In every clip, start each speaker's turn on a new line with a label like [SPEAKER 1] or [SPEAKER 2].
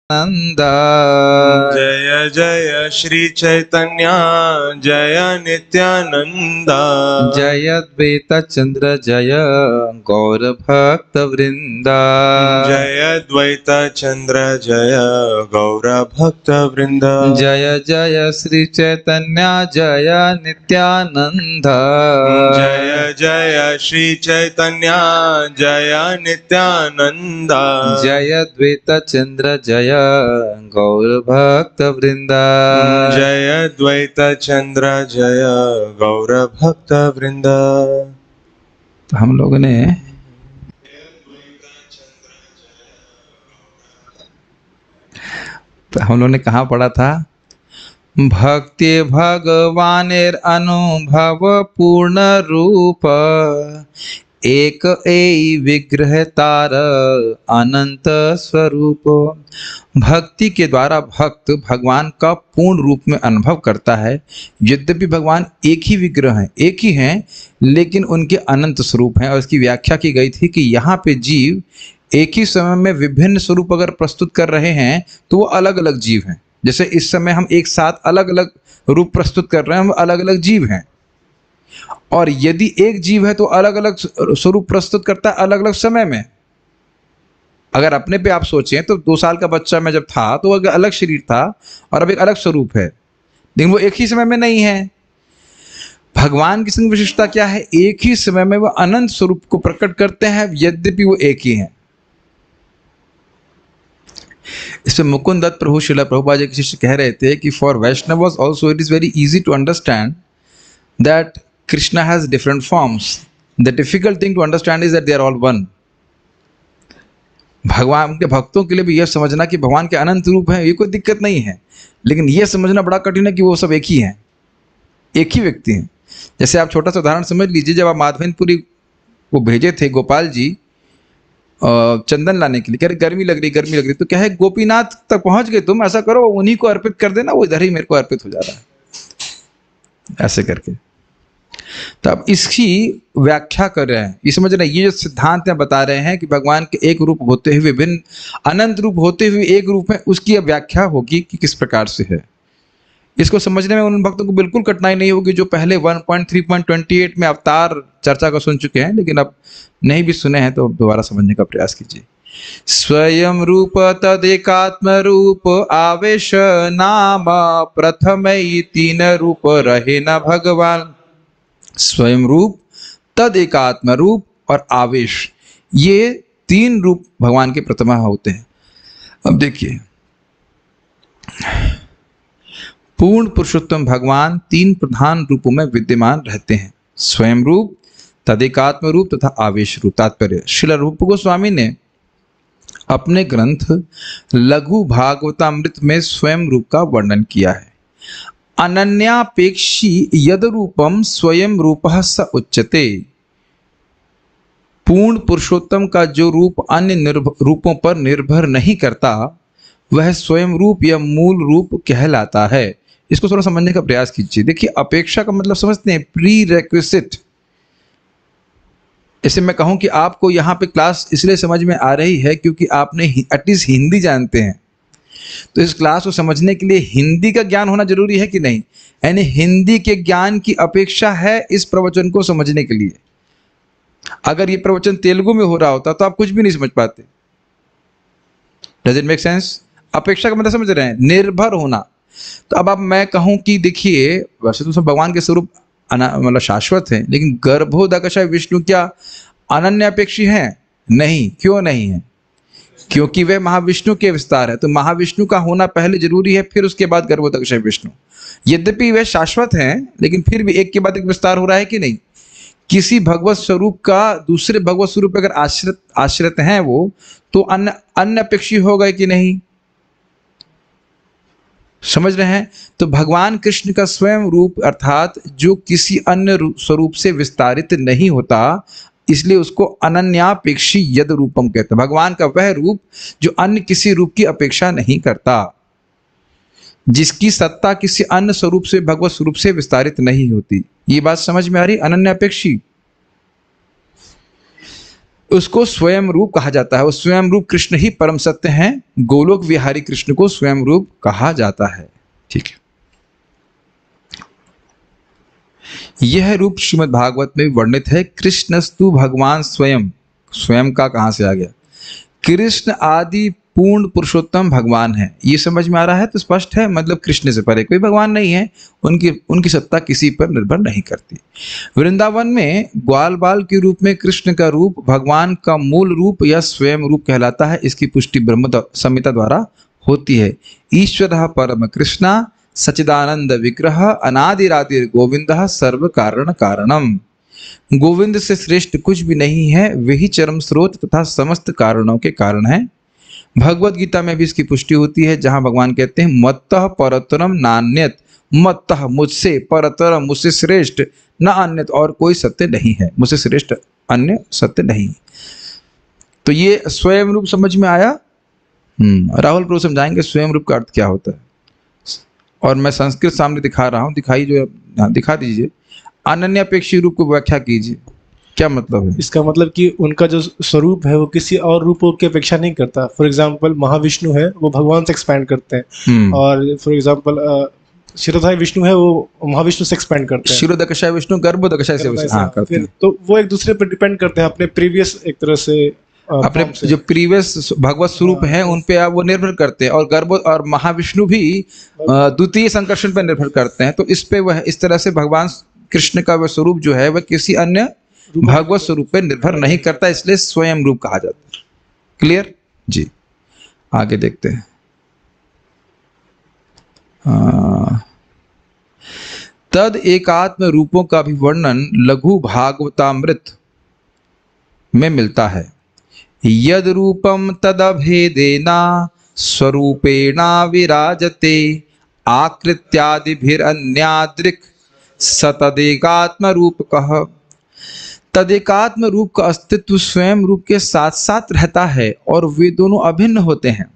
[SPEAKER 1] नंद।
[SPEAKER 2] जय जय श्री चैतन्य जय नित्यानंद।
[SPEAKER 1] जय द्वैत चंद्र जय गौर भक्त वृंद।
[SPEAKER 2] जय द्वैत चंद्र जय गौर भक्त वृंद।
[SPEAKER 1] जय जय श्री चैतन्य जय नित्यानंद।
[SPEAKER 2] जय जय श्री चैतन्य जय नित्यानंद।
[SPEAKER 1] जय द्वैत चंद्र जय गौर भक्त वृंद।
[SPEAKER 2] जय द्वैत चंद्र जय गौर भक्त वृंद।
[SPEAKER 1] तो हम लोगों ने कहाँ पढ़ा था? भक्ति भगवानेर अनुभव पूर्ण रूप एक एई विग्रह तार अनंत स्वरूप। भक्ति के द्वारा भक्त भगवान का पूर्ण रूप में अनुभव करता है। यद्यपि भगवान एक ही विग्रह हैं, एक ही हैं, लेकिन उनके अनंत स्वरूप हैं। और इसकी व्याख्या की गई थी कि यहाँ पे जीव एक ही समय में विभिन्न स्वरूप अगर प्रस्तुत कर रहे हैं तो वो अलग अलग जीव हैं। जैसे इस समय हम एक साथ अलग अलग रूप प्रस्तुत कर रहे हैं, हम अलग अलग जीव हैं। और यदि एक जीव है तो अलग अलग स्वरूप प्रस्तुत करता है अलग अलग समय में। अगर अपने पे आप सोचें तो 2 साल का बच्चा मैं जब था तो वो अलग शरीर था और अब एक अलग स्वरूप है, लेकिन वो एक ही समय में नहीं है। भगवान की संग विशेषता क्या है? एक ही समय में वो अनंत स्वरूप को प्रकट करते हैं, यद्यपि वो एक ही हैं। इसमें मुकुंद दत्त प्रभु श्रील प्रभुपाद जी के शिष्य कह रहे थे कि for Vaishnavas also it is very easy to understand that Krishna has different forms. The difficult thing to understand is that they are all one. भगवान के भक्तों के लिए भी यह समझना कि भगवान के अनंत रूप हैं, ये कोई दिक्कत नहीं है, लेकिन यह समझना बड़ा कठिन है कि वो सब एक ही हैं, एक ही व्यक्ति हैं। जैसे आप छोटा सा उदाहरण समझ लीजिए, जब आप माधवेंद्रपुरी को भेजे थे गोपाल जी चंदन लाने के लिए, कह रहे गर्मी लग रही, तो क्या है गोपीनाथ तक पहुंच गए तुम, ऐसा करो उन्हीं को अर्पित कर देना, वो इधर ही मेरे को अर्पित हो जा रहा है, ऐसे करके। तो अब इसकी व्याख्या कर रहे हैं, ये समझ रहे हैं, ये जो सिद्धांत में बता रहे हैं कि भगवान के एक रूप होते हुए विभिन्न अनंत रूप होते हुए एक रूप है, उसकी अब व्याख्या होगी कि किस प्रकार से है। इसको समझने में उन भक्तों को बिल्कुल कठिनाई नहीं होगी जो पहले 1.3.28 में अवतार चर्चा को सुन चुके हैं, लेकिन अब नहीं भी सुने हैं तो दोबारा समझने का प्रयास कीजिए। स्वयं रूप तदेकात्म रूप आवेश नाम प्रथम 3 रूप रहे न भगवान। स्वयं रूप, तद एकात्म रूप और आवेश, ये 3 रूप भगवान के प्रथमा होते हैं। अब देखिए, पूर्ण पुरुषोत्तम भगवान 3 प्रधान रूपों में विद्यमान रहते हैं, स्वयं रूप, तदेकात्म रूप तथा आवेश रूप। तात्पर्य, श्रील रूप गोस्वामी ने अपने ग्रंथ लघु भागवतामृत में स्वयं रूप का वर्णन किया है। अनन्यापेक्षी यद रूपम स्वयं रूपः स उच्यते। पूर्ण पुरुषोत्तम का जो रूप अन्य रूपों पर निर्भर नहीं करता, वह स्वयं रूप या मूल रूप कहलाता है। इसको थोड़ा समझने का प्रयास कीजिए। देखिए, अपेक्षा का मतलब समझते हैं, प्री रेक्विजिट। जैसे मैं कहूं कि आपको यहाँ पे क्लास इसलिए समझ में आ रही है क्योंकि आपने एटलीस्ट हिंदी जानते हैं, तो इस क्लास को समझने के लिए हिंदी का ज्ञान होना जरूरी है कि नहीं? यानी हिंदी के ज्ञान की अपेक्षा है इस प्रवचन को समझने के लिए। अगर ये प्रवचन तेलुगु में हो रहा होता तो आप कुछ भी नहीं समझ पाते। Does it make sense? अपेक्षा का मतलब समझ रहे हैं, निर्भर होना। तो अब मैं कहूं कि देखिए, वैसे तो सब भगवान के स्वरूप मतलब शाश्वत है, लेकिन गर्भोदकशय विष्णु क्या अनन्यापेक्षी हैं? नहीं। क्यों नहीं है? क्योंकि वे महाविष्णु के विस्तार है। तो महाविष्णु का होना पहले जरूरी है, फिर उसके बाद गर्भोदकशय विष्णु। यद्यपि वे शाश्वत हैं, लेकिन फिर भी एक के बाद एक विस्तार हो रहा है कि नहीं? किसी भगवत स्वरूप का दूसरे भगवत स्वरूप अगर आश्रित हैं वो, तो अन्य अपेक्षी होगा कि नहीं? समझ रहे हैं? तो भगवान कृष्ण का स्वयं रूप अर्थात जो किसी अन्य स्वरूप से विस्तारित नहीं होता, इसलिए उसको अनन्यापेक्षी यद रूपम कहते हैं। भगवान का वह रूप जो अन्य किसी रूप की अपेक्षा नहीं करता, जिसकी सत्ता किसी अन्य स्वरूप से भगवत स्वरूप से विस्तारित नहीं होती। ये बात समझ में आ रही? अनन्यापेक्षी। उसको स्वयं रूप कहा जाता है। वो स्वयं रूप कृष्ण ही परम सत्य हैं। गोलोक विहारी कृष्ण को स्वयं रूप कहा जाता है। ठीक है, यह रूप श्रीमद् भागवत में वर्णित है। कृष्णस्तु भगवान स्वयं, स्वयं का कहां से आ गया, कृष्ण आदि पूर्ण पुरुषोत्तम भगवान है। ये समझ में आ रहा है तो स्पष्ट है, मतलब कृष्ण से परे कोई भगवान नहीं है। उनकी सत्ता किसी पर निर्भर नहीं करती। वृंदावन में ग्वाल बाल के रूप में कृष्ण का रूप भगवान का मूल रूप या स्वयं रूप कहलाता है। इसकी पुष्टि ब्रह्म संहिता द्वारा होती है। ईश्वर परम कृष्णा सच्चिदानंद विग्रह अनादिरादिर गोविंद सर्व कारण कारणम। गोविंद से श्रेष्ठ कुछ भी नहीं है, वही चरम स्रोत तथा समस्त कारणों के कारण है। भगवत गीता में भी इसकी पुष्टि होती है, जहां भगवान कहते हैं मत्तः परतरम नान्यत, मत्तः मुझसे, परतरम मुझसे श्रेष्ठ, न अन्यत और कोई सत्य नहीं है, मुझसे श्रेष्ठ अन्य सत्य नहीं। तो ये स्वयं रूप समझ में आया। राहुल प्रभु समझाएंगे स्वयं रूप का अर्थ क्या होता है। और मैं संस्कृत सामने दिखा रहा हूँ, दिखाई जो दिखा दीजिए। अनन्यापेक्षी रूप को व्याख्या कीजिए, क्या मतलब है
[SPEAKER 3] इसका? मतलब कि उनका जो स्वरूप है वो किसी और रूपों की अपेक्षा नहीं करता। फॉर एग्जांपल महाविष्णु है, वो भगवान से एक्सपैंड करते हैं। और फॉर एग्जांपल क्षीरोदय विष्णु है, वो महाविष्णु से एक्सपैंड करते हैं।
[SPEAKER 1] क्षीरोदकशय विष्णु गर्भोदकशय से करते हैं।
[SPEAKER 3] तो वो एक दूसरे पर डिपेंड करते हैं, अपने प्रीवियस एक तरह से
[SPEAKER 1] अपने जो प्रीवियस भगवत स्वरूप हैं उन पे आप वो निर्भर करते हैं। और गर्भ और महाविष्णु भी द्वितीय संकर्षण पर निर्भर करते हैं। तो इस पे वह इस तरह से भगवान कृष्ण का वह स्वरूप जो है वह किसी अन्य भगवत स्वरूप पे निर्भर नहीं करता, इसलिए स्वयं रूप कहा जाता है। क्लियर जी। आगे देखते हैं। तद एकात्म रूपों का भी वर्णन लघु भागवतामृत में मिलता है। यद रूपम तदभेदेना स्वरूपेणा विराजते आकृत्यादिभिरन्यादृक् सतदेकात्म रूप कह। तदेकात्म रूप का अस्तित्व स्वयं रूप के साथ साथ रहता है और वे दोनों अभिन्न होते हैं।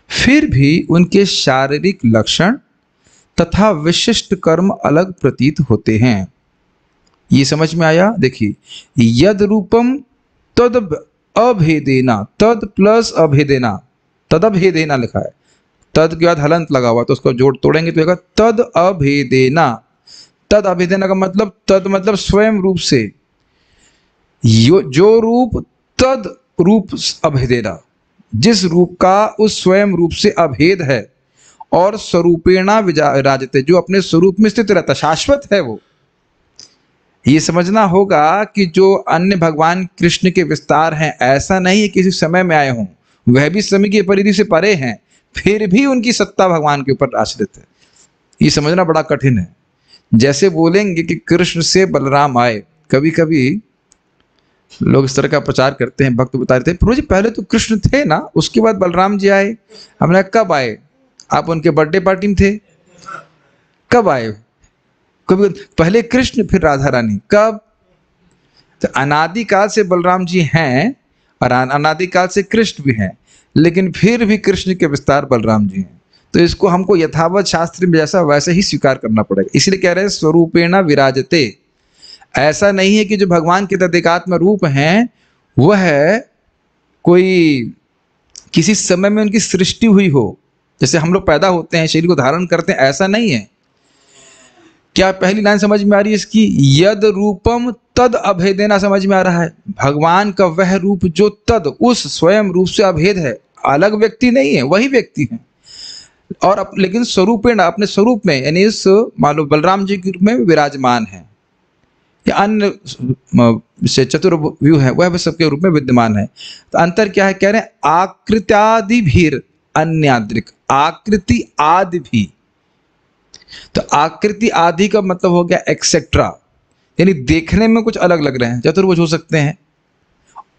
[SPEAKER 1] फिर भी उनके शारीरिक लक्षण तथा विशिष्ट कर्म अलग प्रतीत होते हैं। ये समझ में आया? देखिए, यद रूपम तद अभेदेना, तद प्लस अभेदेना, तद अभेदेना लिखा है। तद के बाद हलंत लगा हुआ तो उसको जोड़ तोड़ेंगे तो होगा तद अभेदेना। तद अभेदेना का मतलब, तद मतलब स्वयं रूप से, जो रूप तद रूप अभेदेना, जिस रूप का उस स्वयं रूप से अभेद है। और स्वरूपेणा विराजते, जो अपने स्वरूप में स्थित रहता, शाश्वत है वो। ये समझना होगा कि जो अन्य भगवान कृष्ण के विस्तार हैं, ऐसा नहीं है किसी समय में आए हों, वह भी समय की परिधि से परे हैं, फिर भी उनकी सत्ता भगवान के ऊपर आश्रित है। ये समझना बड़ा कठिन है। जैसे बोलेंगे कि कृष्ण से बलराम आए, कभी कभी लोग इस तरह का प्रचार करते हैं, भक्त बता रहे थे प्रभु जी पहले तो कृष्ण थे ना, उसके बाद बलराम जी आए। हमने कब आए? आप उनके बर्थडे पार्टी में थे? कब आए? कभी पहले कृष्ण फिर राधा रानी, कब? तो अनादिकाल से बलराम जी हैं और अनादिकाल से कृष्ण भी हैं, लेकिन फिर भी कृष्ण के विस्तार बलराम जी हैं। तो इसको हमको यथावत शास्त्र में जैसा वैसे ही स्वीकार करना पड़ेगा। इसलिए कह रहे हैं स्वरूपेणा विराजते। ऐसा नहीं है कि जो भगवान के तदेकात्म रूप हैं वह कोई किसी समय में उनकी सृष्टि हुई हो, जैसे हम लोग पैदा होते हैं शरीर को धारण करते हैं, ऐसा नहीं है। क्या पहली लाइन समझ में आ रही है इसकी? यद रूपम तद अभेदेना समझ में आ रहा है? भगवान का वह रूप जो तद उस स्वयं रूप से अभेद है, अलग व्यक्ति नहीं है, वही व्यक्ति है। और लेकिन स्वरूपेण, अपने स्वरूप में, यानी इस मान लो बलराम जी के रूप में विराजमान है, या अन्य से चतुर्व्यूह है वह सबके रूप में विद्यमान है। तो अंतर क्या है? कह रहे हैं आकृत्यादि भीर अन्याद्रिक, आकृति आदि भी। तो आकृति आदि का मतलब हो गया एक्सेट्रा, यानी देखने में कुछ अलग लग रहे हैं, चतुर्भुज हो सकते हैं,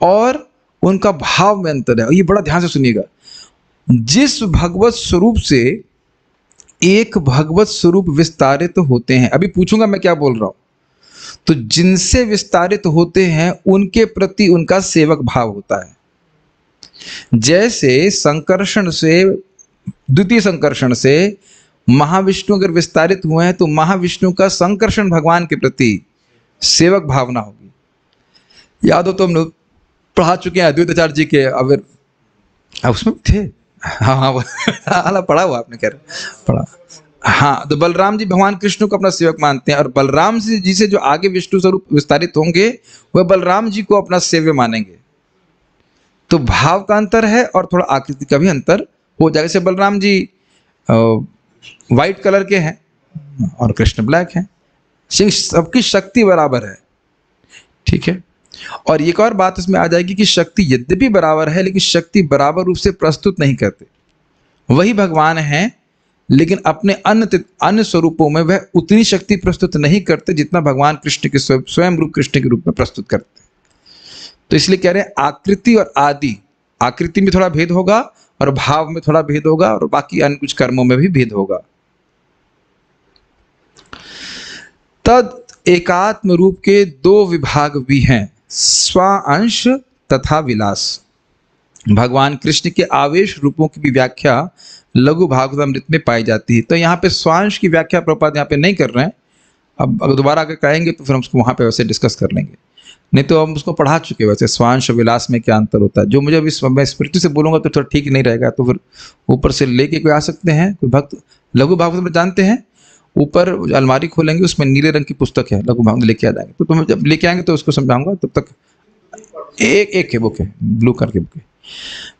[SPEAKER 1] और उनका भाव में अंतर है। ये बड़ा ध्यान से सुनिएगा। जिस भगवत स्वरूप से एक भगवत स्वरूप विस्तारित होते हैं, अभी पूछूंगा मैं क्या बोल रहा हूं, तो जिनसे विस्तारित होते हैं उनके प्रति उनका सेवक भाव होता है। जैसे संकर्षण से, द्वितीय संकर्षण से महाविष्णु अगर विस्तारित हुए हैं तो महाविष्णु का संकर्षण भगवान के प्रति सेवक भावना होगी। याद हो तो हम लोग पढ़ा चुके हैं अद्वैत आचार्य जी के। अब उसमें थे, हाँ हाँ पढ़ा हुआ आपने, कह रहे पढ़ा। हाँ, तो बलराम जी भगवान कृष्ण को अपना सेवक मानते हैं, और बलराम जी से जो आगे विष्णु स्वरूप विस्तारित होंगे वह बलराम जी को अपना सेव्य मानेंगे। तो भाव का अंतर है और थोड़ा आकृति का भी अंतर हो जाएगा। जैसे बलराम जी वाइट कलर के हैं और कृष्ण ब्लैक हैं, सबकी शक्ति बराबर है, ठीक है। और एक और बात इसमें आ जाएगी कि शक्ति यद्यपि बराबर है लेकिन शक्ति बराबर रूप से प्रस्तुत नहीं करते। वही भगवान हैं लेकिन अपने अन्य स्वरूपों में वह उतनी शक्ति प्रस्तुत नहीं करते जितना भगवान कृष्ण के स्वयं रूप कृष्ण के रूप में प्रस्तुत करते। तो इसलिए कह रहे हैं आकृति और आदि, आकृति में थोड़ा भेद होगा और भाव में थोड़ा भेद होगा और बाकी अन्य कुछ कर्मों में भी भेद होगा। तद एकात्म रूप के दो विभाग भी हैं, स्वांश तथा विलास। भगवान कृष्ण के आवेश रूपों की भी व्याख्या लघु भागवतामृत में पाई जाती है। तो यहाँ पे स्वांश की व्याख्या प्रभुपाद यहाँ पे नहीं कर रहे हैं। अब अगर दोबारा अगर कहेंगे तो फिर हम उसको वहाँ पे वैसे डिस्कस कर लेंगे, नहीं तो हम उसको पढ़ा चुके वैसे स्वांश और विलास में क्या अंतर होता है। जो मुझे अभी मैं स्मृति से बोलूँगा तो थोड़ा ठीक नहीं रहेगा, तो फिर ऊपर से लेके कोई आ सकते हैं, कोई भक्त लघु भागवत में जानते हैं, ऊपर अलमारी खोलेंगे उसमें नीले रंग की पुस्तक है लघु भागवत, लेके आ जाएंगे। तो तुम्हें जब लेके आएंगे तो उसको समझाऊंगा, तब तक एक है बुक है, ब्लू कलर की बुक है।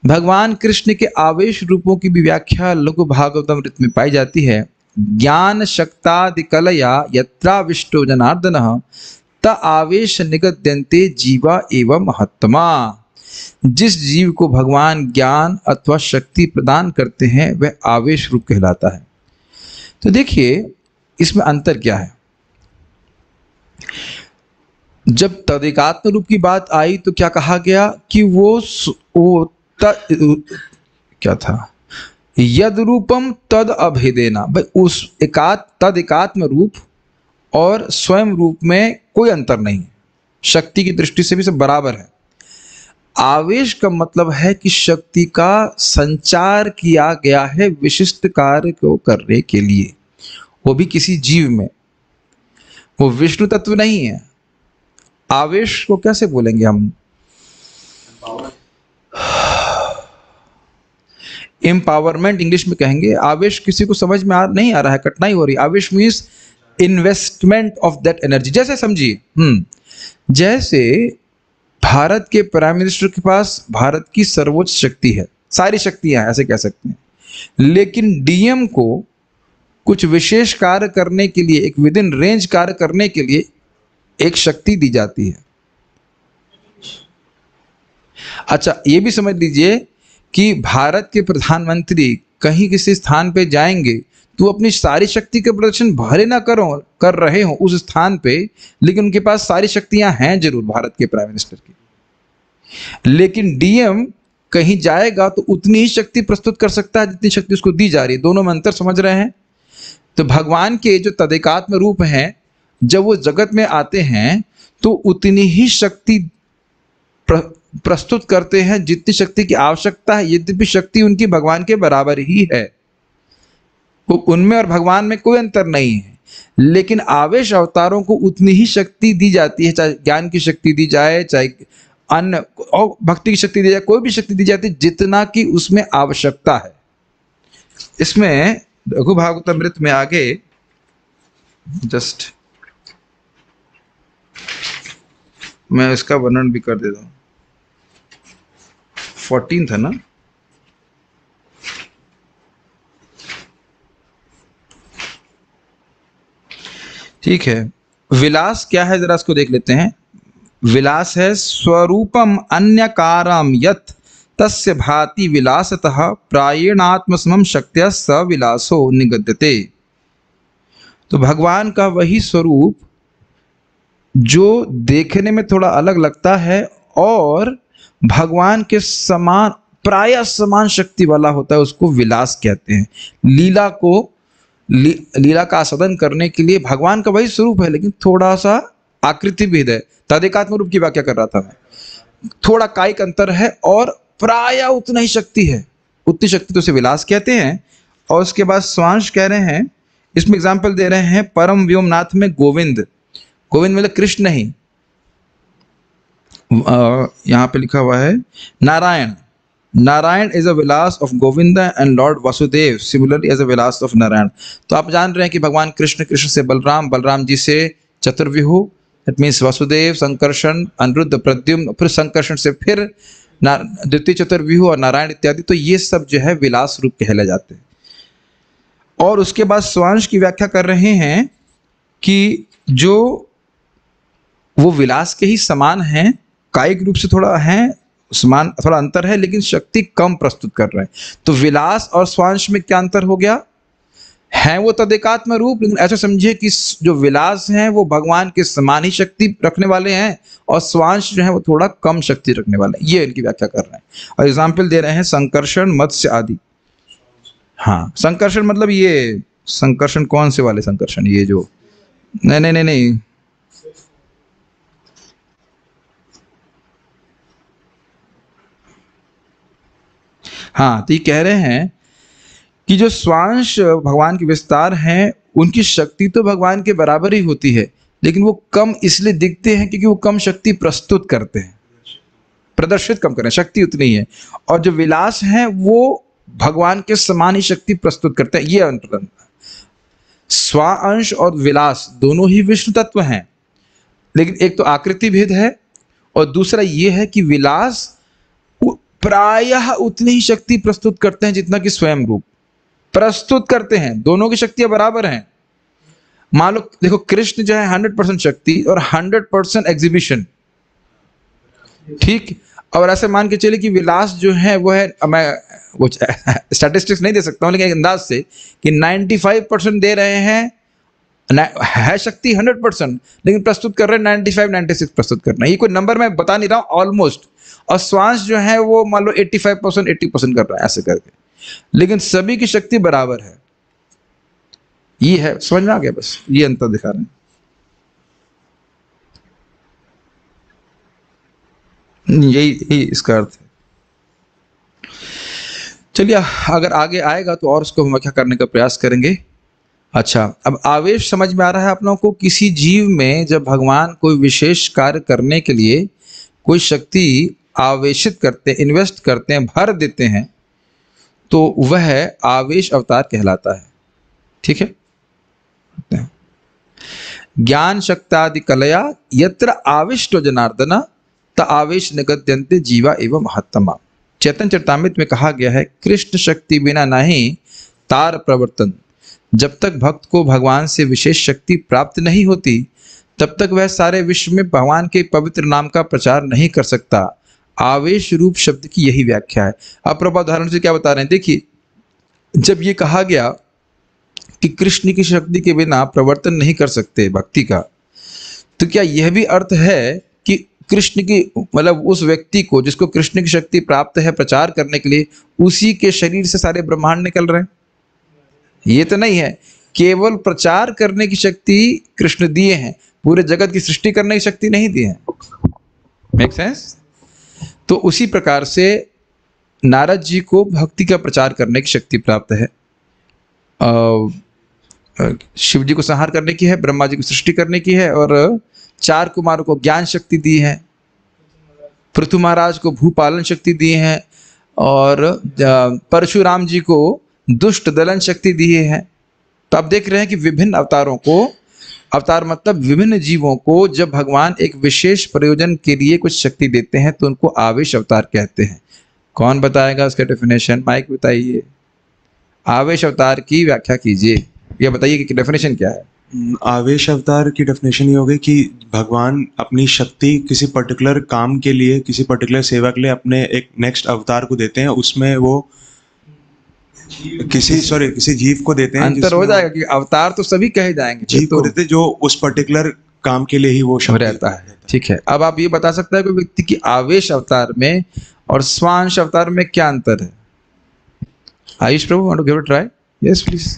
[SPEAKER 1] भगवान कृष्ण के आवेश रूपों की भी व्याख्या लघु भागवतामृत में पाई जाती है। ज्ञान शक्तादि कलया यत्राविष्टो जनार्दनः त आवेश निगद्यन्ते जीवा एवं महात्मा। जिस जीव को भगवान ज्ञान अथवा शक्ति प्रदान करते हैं वह आवेश रूप कहलाता है। तो देखिए इसमें अंतर क्या है। जब तदेकात्म रूप की बात आई तो क्या कहा गया कि वो क्या था, यद रूपम तद अभेदेना। भाई उस तद एकात्म रूप और स्वयं रूप में कोई अंतर नहीं है, शक्ति की दृष्टि से भी सब बराबर है। आवेश का मतलब है कि शक्ति का संचार किया गया है विशिष्ट कार्य को करने के लिए, वो भी किसी जीव में। वो विष्णु तत्व नहीं है। आवेश को कैसे बोलेंगे हम, एम्पावरमेंट इंग्लिश में कहेंगे। आवेश किसी को समझ में नहीं आ रहा है, कठिनाई हो रही। आवेश means investment of that energy. जैसे समझिए जैसे भारत के प्राइम मिनिस्टर के पास भारत की सर्वोच्च शक्ति है, सारी शक्तियां हैं ऐसे कह सकते हैं, लेकिन डीएम को कुछ विशेष कार्य करने के लिए, एक विद इन रेंज कार्य करने के लिए एक शक्ति दी जाती है। अच्छा ये भी समझ लीजिए कि भारत के प्रधानमंत्री कहीं किसी स्थान पे जाएंगे तो अपनी सारी शक्ति का प्रदर्शन भले ना कर रहे हो उस स्थान पे, लेकिन उनके पास सारी शक्तियां हैं जरूर भारत के प्राइम मिनिस्टर की। लेकिन डीएम कहीं जाएगा तो उतनी ही शक्ति प्रस्तुत कर सकता है जितनी शक्ति उसको दी जा रही है। दोनों में अंतर समझ रहे हैं। तो भगवान के जो तदेकात्म रूप हैं जब वो जगत में आते हैं तो उतनी ही शक्ति प्रस्तुत करते हैं जितनी शक्ति की आवश्यकता है, यद्यपि शक्ति उनकी भगवान के बराबर ही है। वो उनमें और भगवान में कोई अंतर नहीं है, लेकिन आवेश अवतारों को उतनी ही शक्ति दी जाती है, चाहे ज्ञान की शक्ति दी जाए, चाहे अन्य और भक्ति की शक्ति दी जाए, कोई भी शक्ति दी जाती है जितना कि उसमें आवश्यकता है। इसमें लघु भागवतामृत में आगे जस्ट मैं इसका वर्णन भी कर देता हूँ। 14 था ना, ठीक है। विलास क्या है जरा इसको देख लेते हैं। विलास है स्वरूपम अन्यकारम यत् तस्य भाति विलासतः प्रायणात्मसमम शक्त्या स विलासो निगद्यते। तो भगवान का वही स्वरूप जो देखने में थोड़ा अलग लगता है और भगवान के समान प्राय समान शक्ति वाला होता है, उसको विलास कहते हैं। लीला का आस्वादन करने के लिए भगवान का वही स्वरूप है, लेकिन थोड़ा सा आकृति भेद है। तदेकात्म रूप की व्याख्या कर रहा था मैं, थोड़ा कायिक अंतर है और प्राय उतना ही शक्ति है, उतनी शक्ति तो उसे विलास कहते हैं। और उसके बाद स्वांश कह रहे हैं, इसमें एग्जाम्पल दे रहे हैं परम व्योमनाथ में गोविंद। गोविंद मतलब कृष्ण नहीं, यहाँ पे लिखा हुआ है Narayan, Narayan is a vilasa of Govind and lord Vasudev similarly as a vilasa of Narayan. तो आप जान रहे हैं कि भगवान कृष्ण, कृष्ण से बलराम, बलराम जी से चतुर्व्यूह, इट मीन्स वासुदेव, संकर्षण, अनिरुद्ध, प्रद्युम्न, फिर संकर्षण से फिर द्वितीय चतुर्व्यूह और नारायण इत्यादि। तो ये सब जो है विलास रूप कहले जाते हैं। और उसके बाद स्वांश की व्याख्या कर रहे हैं कि जो वो विलास के ही समान हैं, कायिक रूप से थोड़ा है समान, थोड़ा अंतर है, लेकिन शक्ति कम प्रस्तुत कर रहे हैं। तो विलास और स्वांश में क्या अंतर हो गया? है वो तदेकात्म रूप, लेकिन ऐसा समझिए कि जो विलास हैं वो भगवान के समान ही शक्ति रखने वाले हैं और स्वांश जो है वो थोड़ा कम शक्ति रखने वाले हैं। ये इनकी व्याख्या कर रहे हैं और एग्जाम्पल दे रहे हैं संकर्षण, मत्स्य आदि। हाँ, संकर्षण मतलब ये संकर्षण कौन से वाले संकर्षण? ये जो नहीं, हाँ, तो ये कह रहे हैं कि जो स्वांश भगवान के विस्तार हैं उनकी शक्ति तो भगवान के बराबर ही होती है, लेकिन वो कम इसलिए दिखते हैं क्योंकि वो कम शक्ति प्रस्तुत करते हैं, प्रदर्शित कम करें, शक्ति उतनी है। और जो विलास हैं वो भगवान के समान ही शक्ति प्रस्तुत करते हैं। ये अंतर, स्वांश और विलास दोनों ही विष्णु तत्व हैं, लेकिन एक तो आकृति भेद है और दूसरा ये है कि विलास प्रायः उतनी ही शक्ति प्रस्तुत करते हैं जितना कि स्वयं रूप प्रस्तुत करते हैं। दोनों की शक्तियां बराबर हैं। मान लो देखो, कृष्ण जो है 100% शक्ति और 100% एग्जीबिशन, ठीक। और ऐसे मान के चले कि विलास जो है वो है, मैं वो स्टैटिस्टिक्स नहीं दे सकता हूं, लेकिन एक अंदाज से कि 95% दे रहे हैं, है शक्ति 100%, लेकिन प्रस्तुत कर रहे हैं 95-96 प्रस्तुत करना। ये कोई नंबर मैं बता नहीं रहा हूं, ऑलमोस्ट। और श्वास जो है वो मान लो 85% 80% कर रहा है ऐसे करके, लेकिन सभी की शक्ति बराबर है। ये है, समझ में आ गया? बस ये अंतर दिखा रहे हैं। यही इसका अर्थ है। चलिए, अगर आगे आएगा तो और उसको हम व्याख्या करने का प्रयास करेंगे। अच्छा, अब आवेश समझ में आ रहा है आप लोगों को? किसी जीव में जब भगवान कोई विशेष कार्य करने के लिए कोई शक्ति आवेशित करते, इन्वेस्ट करते हैं, भर देते हैं, तो वह आवेश अवतार कहलाता है। ठीक है? ज्ञान शक्तादि कलया यत्र आविष्टो जनार्दन त आवेश निगद्यन्ते जीवा एवं महत्तमा। चैतन्य चरितामृत में कहा गया है, कृष्ण शक्ति बिना नहीं तार प्रवर्तन। जब तक भक्त को भगवान से विशेष शक्ति प्राप्त नहीं होती, तब तक वह सारे विश्व में भगवान के पवित्र नाम का प्रचार नहीं कर सकता। आवेश रूप शब्द की यही व्याख्या है। अब प्रभा उदाहरण से क्या बता रहे हैं, देखिए, जब ये कहा गया कि कृष्ण की शक्ति के बिना प्रवर्तन नहीं कर सकते भक्ति का, तो क्या यह भी अर्थ है कि कृष्ण की, मतलब उस व्यक्ति को जिसको कृष्ण की शक्ति प्राप्त है प्रचार करने के लिए, उसी के शरीर से सारे ब्रह्मांड निकल रहे हैं? ये तो नहीं है। केवल प्रचार करने की शक्ति कृष्ण दिए हैं, पूरे जगत की सृष्टि करने की शक्ति नहीं दी है। Make sense? तो उसी प्रकार से नारद जी को भक्ति का प्रचार करने की शक्ति प्राप्त है। शिव जी को संहार करने की है, ब्रह्मा जी को सृष्टि करने की है, और 4 कुमारों को ज्ञान शक्ति दी है, पृथु महाराज को भूपालन शक्ति दी है, और परशुराम जी को दुष्ट दलन शक्ति दी है। तो आप देख रहे हैं कि विभिन्न अवतारों को, अवतार मतलब विभिन्न जीवों को जब भगवान एक विशेष प्रयोजन के लिए कुछ शक्ति देते हैं तो उनको आवेश अवतार कहते हैं। कौन बताएगा उसका डेफिनेशन? माइक बताइए। आवेश अवतार की व्याख्या कीजिए, या बताइए कि डेफिनेशन क्या है?
[SPEAKER 2] आवेश अवतार की डेफिनेशन ये होगी कि भगवान अपनी शक्ति किसी पर्टिकुलर काम के लिए, किसी पर्टिकुलर सेवा के लिए अपने एक नेक्स्ट अवतार को देते हैं। उसमें वो किसी जीव को देते हैं।
[SPEAKER 1] अंतर हो जाएगा कि अवतार तो सभी कहे जाएंगे,
[SPEAKER 2] जीव को देते हैं जो उस पर्टिकुलर काम के लिए ही वो शक्ति
[SPEAKER 1] रहता है। ठीक है, अब आप ये बता सकते हैं कि व्यक्ति की आवेश अवतार में और स्वांश अवतार में क्या अंतर है? Ayush Prabhu, want to give it try? Yes please.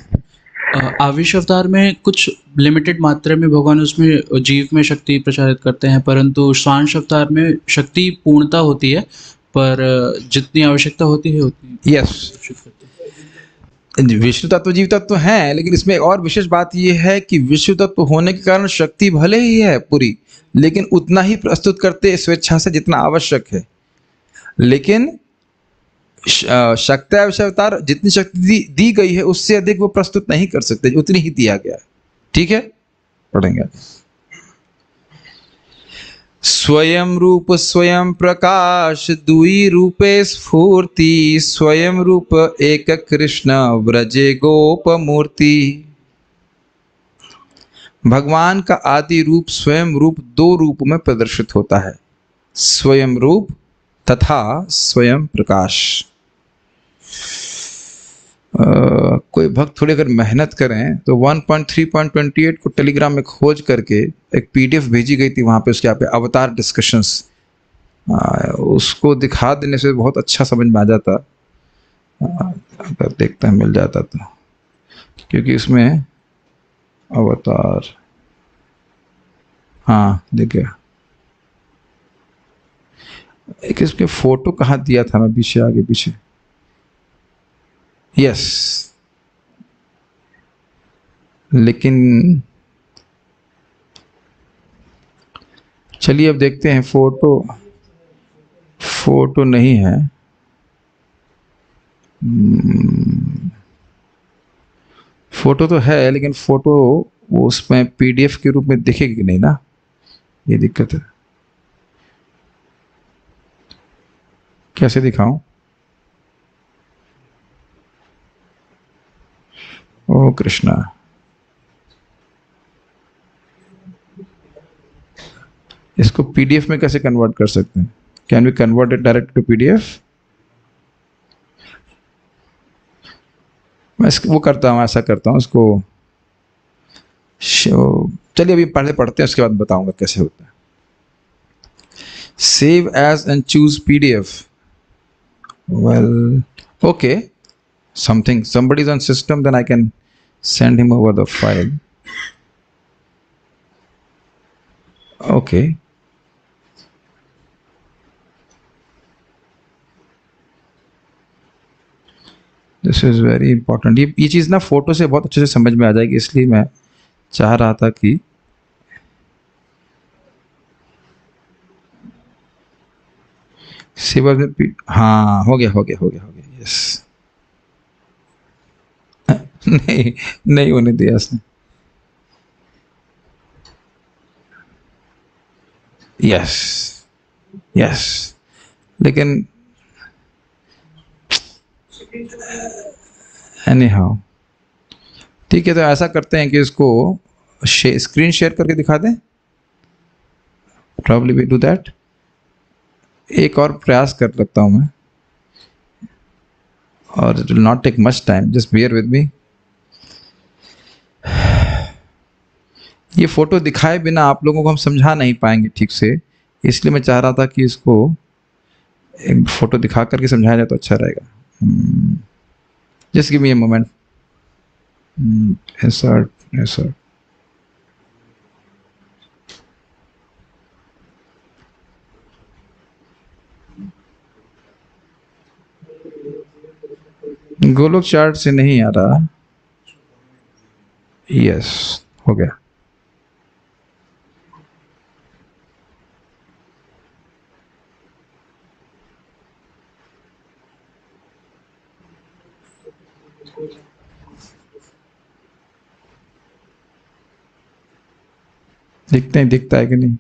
[SPEAKER 4] Avesh Avatar में कुछ लिमिटेड मात्रा में भगवान उसमें जीव में शक्ति प्रचारित करते हैं, परंतु स्वांश अवतार में शक्ति पूर्णता होती है, पर जितनी आवश्यकता होती है उतनी
[SPEAKER 1] यस। विष्णु तत्व जीव तत्व हैं, लेकिन इसमें एक और विशेष बात यह है कि विष्णु तत्व होने के कारण शक्ति भले ही है पूरी, लेकिन उतना ही प्रस्तुत करते स्वेच्छा से जितना आवश्यक है। लेकिन शक्ति अवतार जितनी शक्ति दी गई है उससे अधिक वो प्रस्तुत नहीं कर सकते, उतनी ही दिया गया है। ठीक है, पढ़ेंगे। स्वयं रूप स्वयं प्रकाश दुई रूपे स्फूर्ति, स्वयं रूप एक कृष्ण व्रजे गोप मूर्ति। भगवान का आदि रूप स्वयं रूप दो रूप में प्रदर्शित होता है, स्वयं रूप तथा स्वयं प्रकाश। कोई भक्त थोड़ी अगर मेहनत करें तो 1.3.28 को टेलीग्राम में खोज करके एक पीडीएफ भेजी गई थी, वहाँ पे उसके यहाँ पे अवतार डिस्कशंस, उसको दिखा देने से बहुत अच्छा समझ में आ जाता, अगर देखता मिल जाता तो, क्योंकि इसमें अवतार, हाँ देखिए एक इसके फोटो कहाँ दिया था मैं, पीछे आगे पीछे, यस। लेकिन चलिए अब देखते हैं, फोटो नहीं है। फोटो तो है लेकिन फोटो वो उसमें पीडीएफ के रूप में दिखेगी नहीं ना, ये दिक्कत है। कैसे दिखाऊं? ओ कृष्णा, इसको पीडीएफ में कैसे कन्वर्ट कर सकते हैं? Can we convert it direct to PDF? मैं वो करता हूँ, ऐसा करता हूँ इसको। चलिए अभी पहले पढ़ते हैं, उसके बाद बताऊंगा कैसे होता है। Save as and choose PDF. Well okay, somebody is on system, then I can send him over the file. Okay, this is very important. ये चीज़ ना फोटो से बहुत अच्छे से समझ में आ जाएगी, इसलिए मैं चाह रहा था कि सिवा में, हाँ हो गया, यस। नहीं होने दिया इसने, यस। लेकिन एनी हाउ ठीक है, तो ऐसा करते हैं कि इसको स्क्रीन शेयर करके दिखा दें। Probably we do that. एक और प्रयास कर सकता हूं मैं, और it will not take much time, just bear with me. ये फोटो दिखाए बिना आप लोगों को हम समझा नहीं पाएंगे ठीक से, इसलिए मैं चाह रहा था कि इसको एक फोटो दिखा करके समझाया जाए तो अच्छा रहेगा। Just give me a moment. insert। Golok chart से नहीं आ रहा, यस हो गया। दिखता है कि नहीं?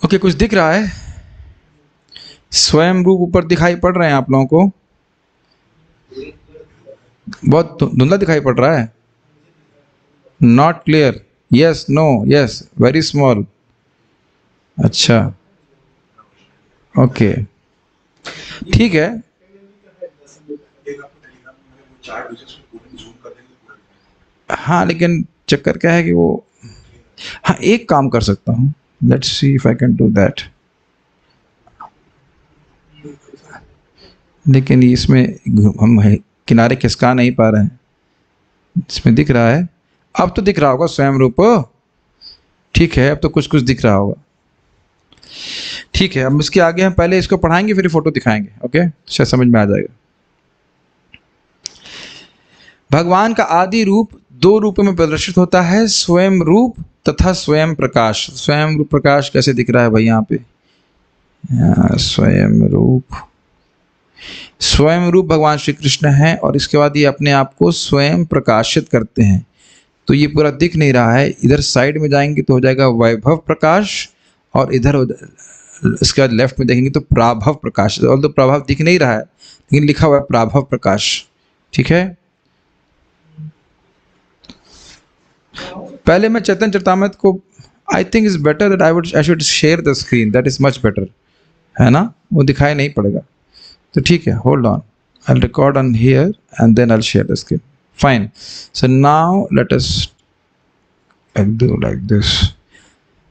[SPEAKER 1] ओके, कुछ दिख रहा है? स्वयं रूप ऊपर दिखाई पड़ रहे हैं आप लोगों को? बहुत धुंधला दिखाई पड़ रहा है, not clear. Yes, no, yes, very small. अच्छा ओके, ठीक है। हाँ लेकिन चक्कर क्या है कि वो, हाँ एक काम कर सकता हूँ, let's see if I can do that. लेकिन इसमें हम किनारे खिसका नहीं पा रहे हैं। इसमें दिख रहा है, अब तो दिख रहा होगा स्वयं रूप, ठीक है, अब तो कुछ कुछ दिख रहा होगा। ठीक है, अब इसके आगे हम पहले इसको पढ़ाएंगे फिर फोटो दिखाएंगे, ओके, शायद समझ में आ जाएगा। भगवान का आदि रूप दो रूपों में प्रदर्शित होता है, स्वयं रूप तथा स्वयं प्रकाश। स्वयं रूप प्रकाश कैसे दिख रहा है भाई यहाँ पे? स्वयं रूप भगवान श्री कृष्ण हैं और इसके बाद ये अपने आप को स्वयं प्रकाशित करते हैं। तो ये पूरा दिख नहीं रहा है, इधर साइड में जाएंगे तो हो जाएगा वैभव प्रकाश, और इधर इसके बाद लेफ्ट में देखेंगे तो प्राभव प्रकाश। और तो प्रभाव दिख नहीं रहा है लेकिन लिखा हुआ है प्राभव प्रकाश। ठीक है, पहले मैं चैतन्य चरितामृत को I think is better that I should share the screen, that is much better, है ना? वो दिखाई नहीं पड़ेगा तो ठीक है, hold on, I will record on here and then I will share the screen. Fine, so now let us do like this.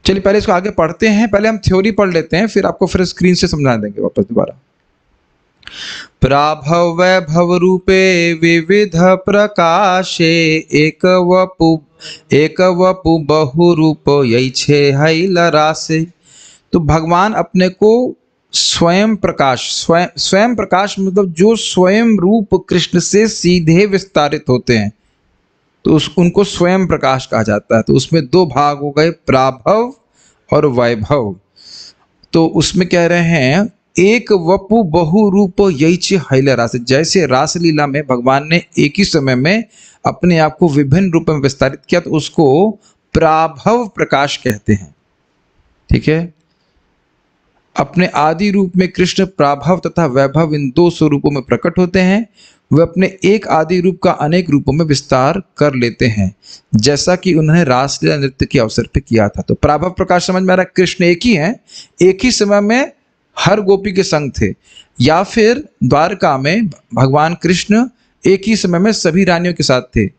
[SPEAKER 1] चलिए पहले इसको आगे पढ़ते हैं, पहले हम थ्योरी पढ़ लेते हैं, फिर आपको फिर स्क्रीन से समझा देंगे वापस दोबारा। प्राभव वैभव रूपे विविध प्रकाशे एक वपु बहु रूप यैछे हैलरासे। तो भगवान अपने को स्वयं प्रकाश, स्वयं प्रकाश मतलब जो स्वयं रूप कृष्ण से सीधे विस्तारित होते हैं तो उनको स्वयं प्रकाश कहा जाता है। तो उसमें दो भाग हो गए, प्राभव और वैभव। तो उसमें कह रहे हैं एक वपु बहु रूप यैछे हैलरासे। जैसे रासलीला में भगवान ने एक ही समय में अपने आप को विभिन्न रूप में विस्तारित किया तो उसको प्राभव प्रकाश कहते हैं। ठीक है, अपने आदि रूप में कृष्ण प्राभव तथा वैभव इन दो स्वरूपों में प्रकट होते हैं। वे अपने एक आदि रूप का अनेक रूपों में विस्तार कर लेते हैं, जैसा कि उन्होंने रासलीला नृत्य के अवसर पे किया था। तो प्राभव प्रकाश समझ में आ रहा है, कृष्ण एक ही हैं, एक ही समय में हर गोपी के संग थे, या फिर द्वारका में भगवान कृष्ण एक ही समय में सभी रानियों के साथ थे।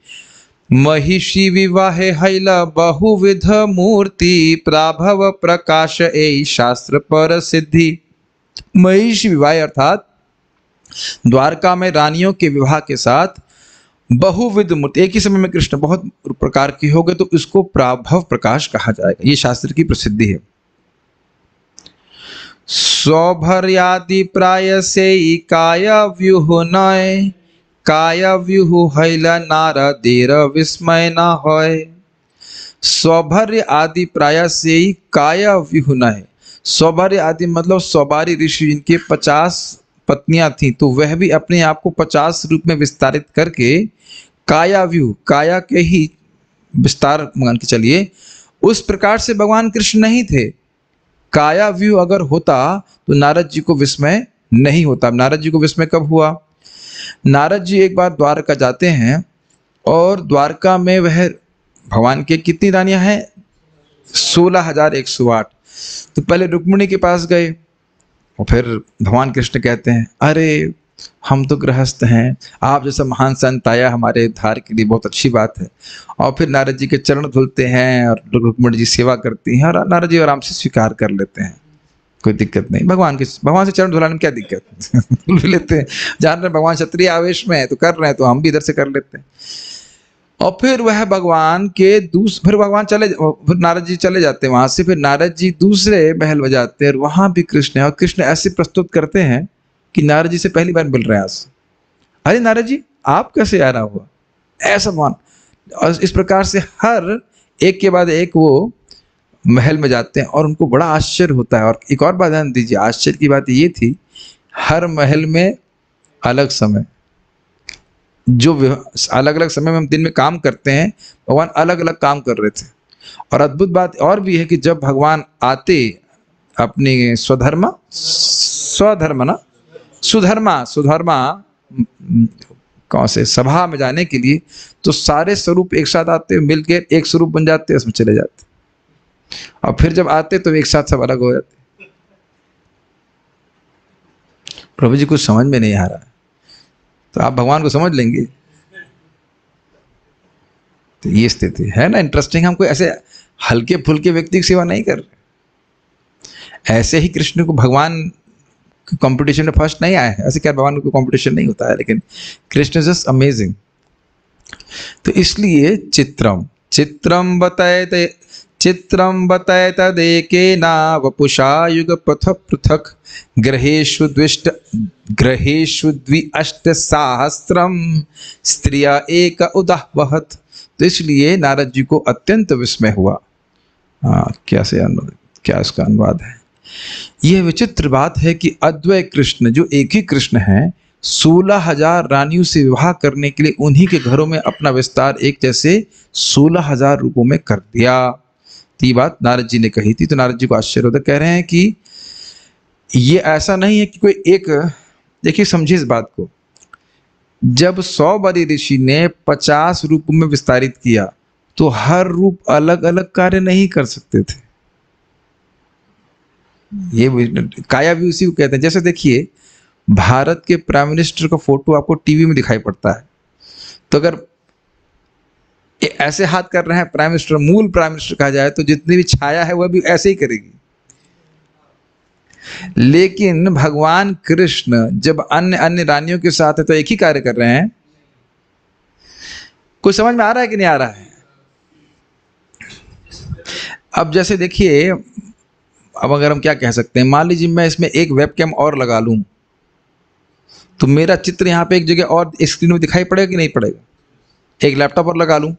[SPEAKER 1] महिषी विवाहे हैला बहुविध मूर्ति प्राभव प्रकाश ए शास्त्र पर सिद्धि। महिषी विवाह अर्थात द्वारका में रानियों के विवाह के साथ बहुविध मूर्ति, एक ही समय में कृष्ण बहुत प्रकार के हो गए तो इसको प्राभव प्रकाश कहा जाएगा, ये शास्त्र की प्रसिद्धि है। सौभर्यादि प्राय से काय व्यूह नय, काय व्यूह हैल नारदेर विस्मय न होय। सौभर्य आदि प्राय से ही काय व्यूह नय। सौभर्य आदि मतलब सौबारी ऋषि जिनके 50 पत्नियां थीं तो वह भी अपने आप को 50 रूप में विस्तारित करके काया व्यूह, काया के ही विस्तार मान के चलिए, उस प्रकार से भगवान कृष्ण नहीं थे। काया व्यू अगर होता तो नारद जी को विस्मय नहीं होता। नारद जी को विस्मय कब हुआ? नारद जी एक बार द्वारका जाते हैं और द्वारका में वह भगवान के कितनी रानियां हैं? 16,108। तो पहले रुक्मिणी के पास गए और फिर भगवान कृष्ण कहते हैं अरे हम तो गृहस्थ हैं, आप जैसा महान संत आया हमारे उद्धार के लिए, बहुत अच्छी बात है। और फिर नारद जी के चरण धुलते हैं और रुक्मिणी जी सेवा करती हैं और नारद जी आराम से स्वीकार कर लेते हैं, कोई दिक्कत नहीं। भगवान से चरण धुलाने में क्या दिक्कत? धुल भी लेते हैं, जान रहे भगवान क्षत्रिय आवेश में है तो कर रहे हैं, तो हम भी इधर से कर लेते हैं। और फिर वह भगवान के फिर भगवान फिर नारद जी चले जाते हैं वहां से। फिर नारद जी दूसरे महल में जाते हैं और वहां भी कृष्ण है, और कृष्ण ऐसे प्रस्तुत करते हैं कि नारद जी से पहली बार मिल रहे हैं आज। अरे नारद जी आप कैसे आ रहा हुआ? ऐसा मान। और इस प्रकार से हर एक के बाद एक वो महल में जाते हैं और उनको बड़ा आश्चर्य होता है। और एक और बात ध्यान दीजिए, आश्चर्य की बात ये थी हर महल में अलग समय, जो अलग अलग समय में हम दिन में काम करते हैं, भगवान अलग अलग काम कर रहे थे। और अद्भुत बात और भी है कि जब भगवान आते अपनी सुधर्मा कौन से सभा में जाने के लिए, तो सारे स्वरूप एक साथ आते, मिलकर एक स्वरूप बन जाते, उसमें चले जाते। और फिर जब आते तो एक साथ सब अलग हो जाते। प्रभु जी कुछ समझ में नहीं आ रहा है तो आप भगवान को समझ लेंगे। तो ये स्थिति है ना, इंटरेस्टिंग। हम कोई ऐसे हल्के फुल्के व्यक्ति की सेवा नहीं कर रहे। ऐसे ही कृष्ण को भगवान कंपटीशन में फर्स्ट नहीं आया है, ऐसे क्या भगवान को कंपटीशन नहीं होता है, लेकिन कृष्ण इज जस्ट अमेजिंग। तो इसलिए चित्रम बताए चित्रं बतय तदेकेन वपुषा युग पृथक पृथक ग्रहेषु द्विअष्टसहस्रम स्त्रिया एक उदाहवहत। तो इसलिए नारद जी को अत्यंत विस्मय हुआ। क्या इसका अनुवाद है? यह विचित्र बात है कि अद्वैत कृष्ण जो एक ही कृष्ण है 16,000 रानियों से विवाह करने के लिए उन्हीं के घरों में अपना विस्तार एक जैसे 16,000 रूपों में कर दिया। तो ये बात नारद जी ने कही थी। तो नारद जी को आश्चर्य होता, कह रहे हैं कि ये ऐसा नहीं है कि कोई एक, देखिए समझिए इस बात को, जब 100 बलि ऋषि ने 50 रूपों में विस्तारित किया तो हर रूप अलग अलग कार्य नहीं कर सकते थे। ये काया भी उसी को कहते हैं। जैसे देखिए भारत के प्राइम मिनिस्टर का फोटो आपको टीवी में दिखाई पड़ता है, तो अगर ऐसे हाथ कर रहे हैं प्राइम मिनिस्टर, मूल प्राइम मिनिस्टर कहा जाए, तो जितनी भी छाया है वह भी ऐसे ही करेगी। लेकिन भगवान कृष्ण जब अन्य अन्य रानियों के साथ है तो एक ही कार्य कर रहे हैं। कुछ समझ में आ रहा है कि नहीं आ रहा है? अब जैसे देखिए, अब अगर हम क्या कह सकते हैं, मान लीजिए मैं इसमें एक वेबकैम और लगा लूं तो मेरा चित्र यहाँ पे एक जगह और स्क्रीन में दिखाई पड़ेगा कि नहीं पड़ेगा। एक लैपटॉप और लगा लूं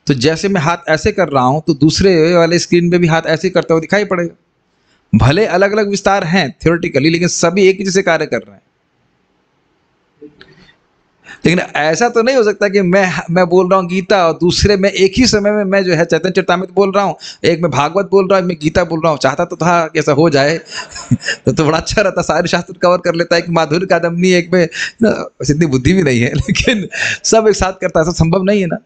[SPEAKER 1] तो जैसे मैं हाथ ऐसे कर रहा हूं तो दूसरे वाले स्क्रीन पे भी हाथ ऐसे करते हुए दिखाई पड़ेगा। भले अलग अलग विस्तार हैं थ्योरेटिकली, लेकिन सभी एक ही जैसे कार्य कर रहे हैं। लेकिन ऐसा तो नहीं हो सकता कि मैं बोल रहा हूँ गीता और दूसरे में एक ही समय में मैं जो है चैतन्य चरितामृत बोल रहा हूँ, एक में भागवत बोल रहा हूँ, एक में गीता बोल रहा हूँ। चाहता तो था कि ऐसा हो जाए तो बड़ा अच्छा रहता, सारे शास्त्र कवर कर लेता है। एक माधुर्य कादम्बनी, एक में इतनी बुद्धि भी नहीं है, लेकिन सब एक साथ करता है, ऐसा संभव नहीं है ना।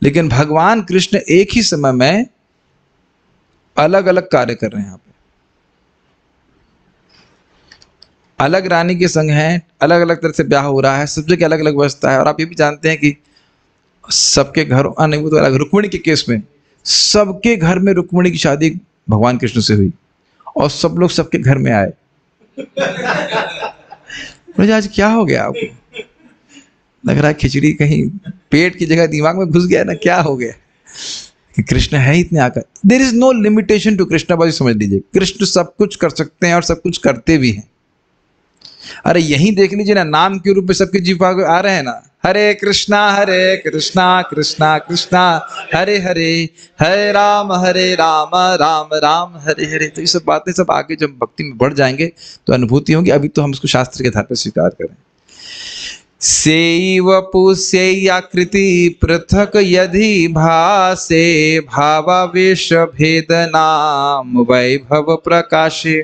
[SPEAKER 1] लेकिन भगवान कृष्ण एक ही समय में अलग अलग कार्य कर रहे हैं। यहाँ पे अलग रानी के संग हैं, अलग अलग तरह से ब्याह हो रहा है, सब जगह अलग अलग व्यवस्था है। और आप ये भी जानते हैं कि सबके घरों, नहीं वो तो अलग, रुक्मिणी के केस में सबके घर में रुक्मिणी की शादी भगवान कृष्ण से हुई और सब लोग सबके घर में आए। मुझे आज क्या हो गया आपको? लग रहा है खिचड़ी कहीं पेट की जगह दिमाग में घुस गया ना, क्या हो गया कि कृष्ण है इतने आकर। There is no limitation to Krishna. बस समझ लीजिए कृष्ण सब कुछ कर सकते हैं और सब कुछ करते भी हैं। अरे यही देख लीजिए ना, नाम के रूप में सबके जीवा आ रहे हैं ना, हरे कृष्णा कृष्णा कृष्णा हरे हरे, हरे राम राम राम हरे हरे। तो ये सब बातें सब आगे जब भक्ति में बढ़ जाएंगे तो अनुभूति होगी। अभी तो हम इसको शास्त्र के आधार पर स्वीकार करें। सेव पुष्यकृति पृथक यदि भासे, भावावेश भेद नाम वैभव प्रकाशे।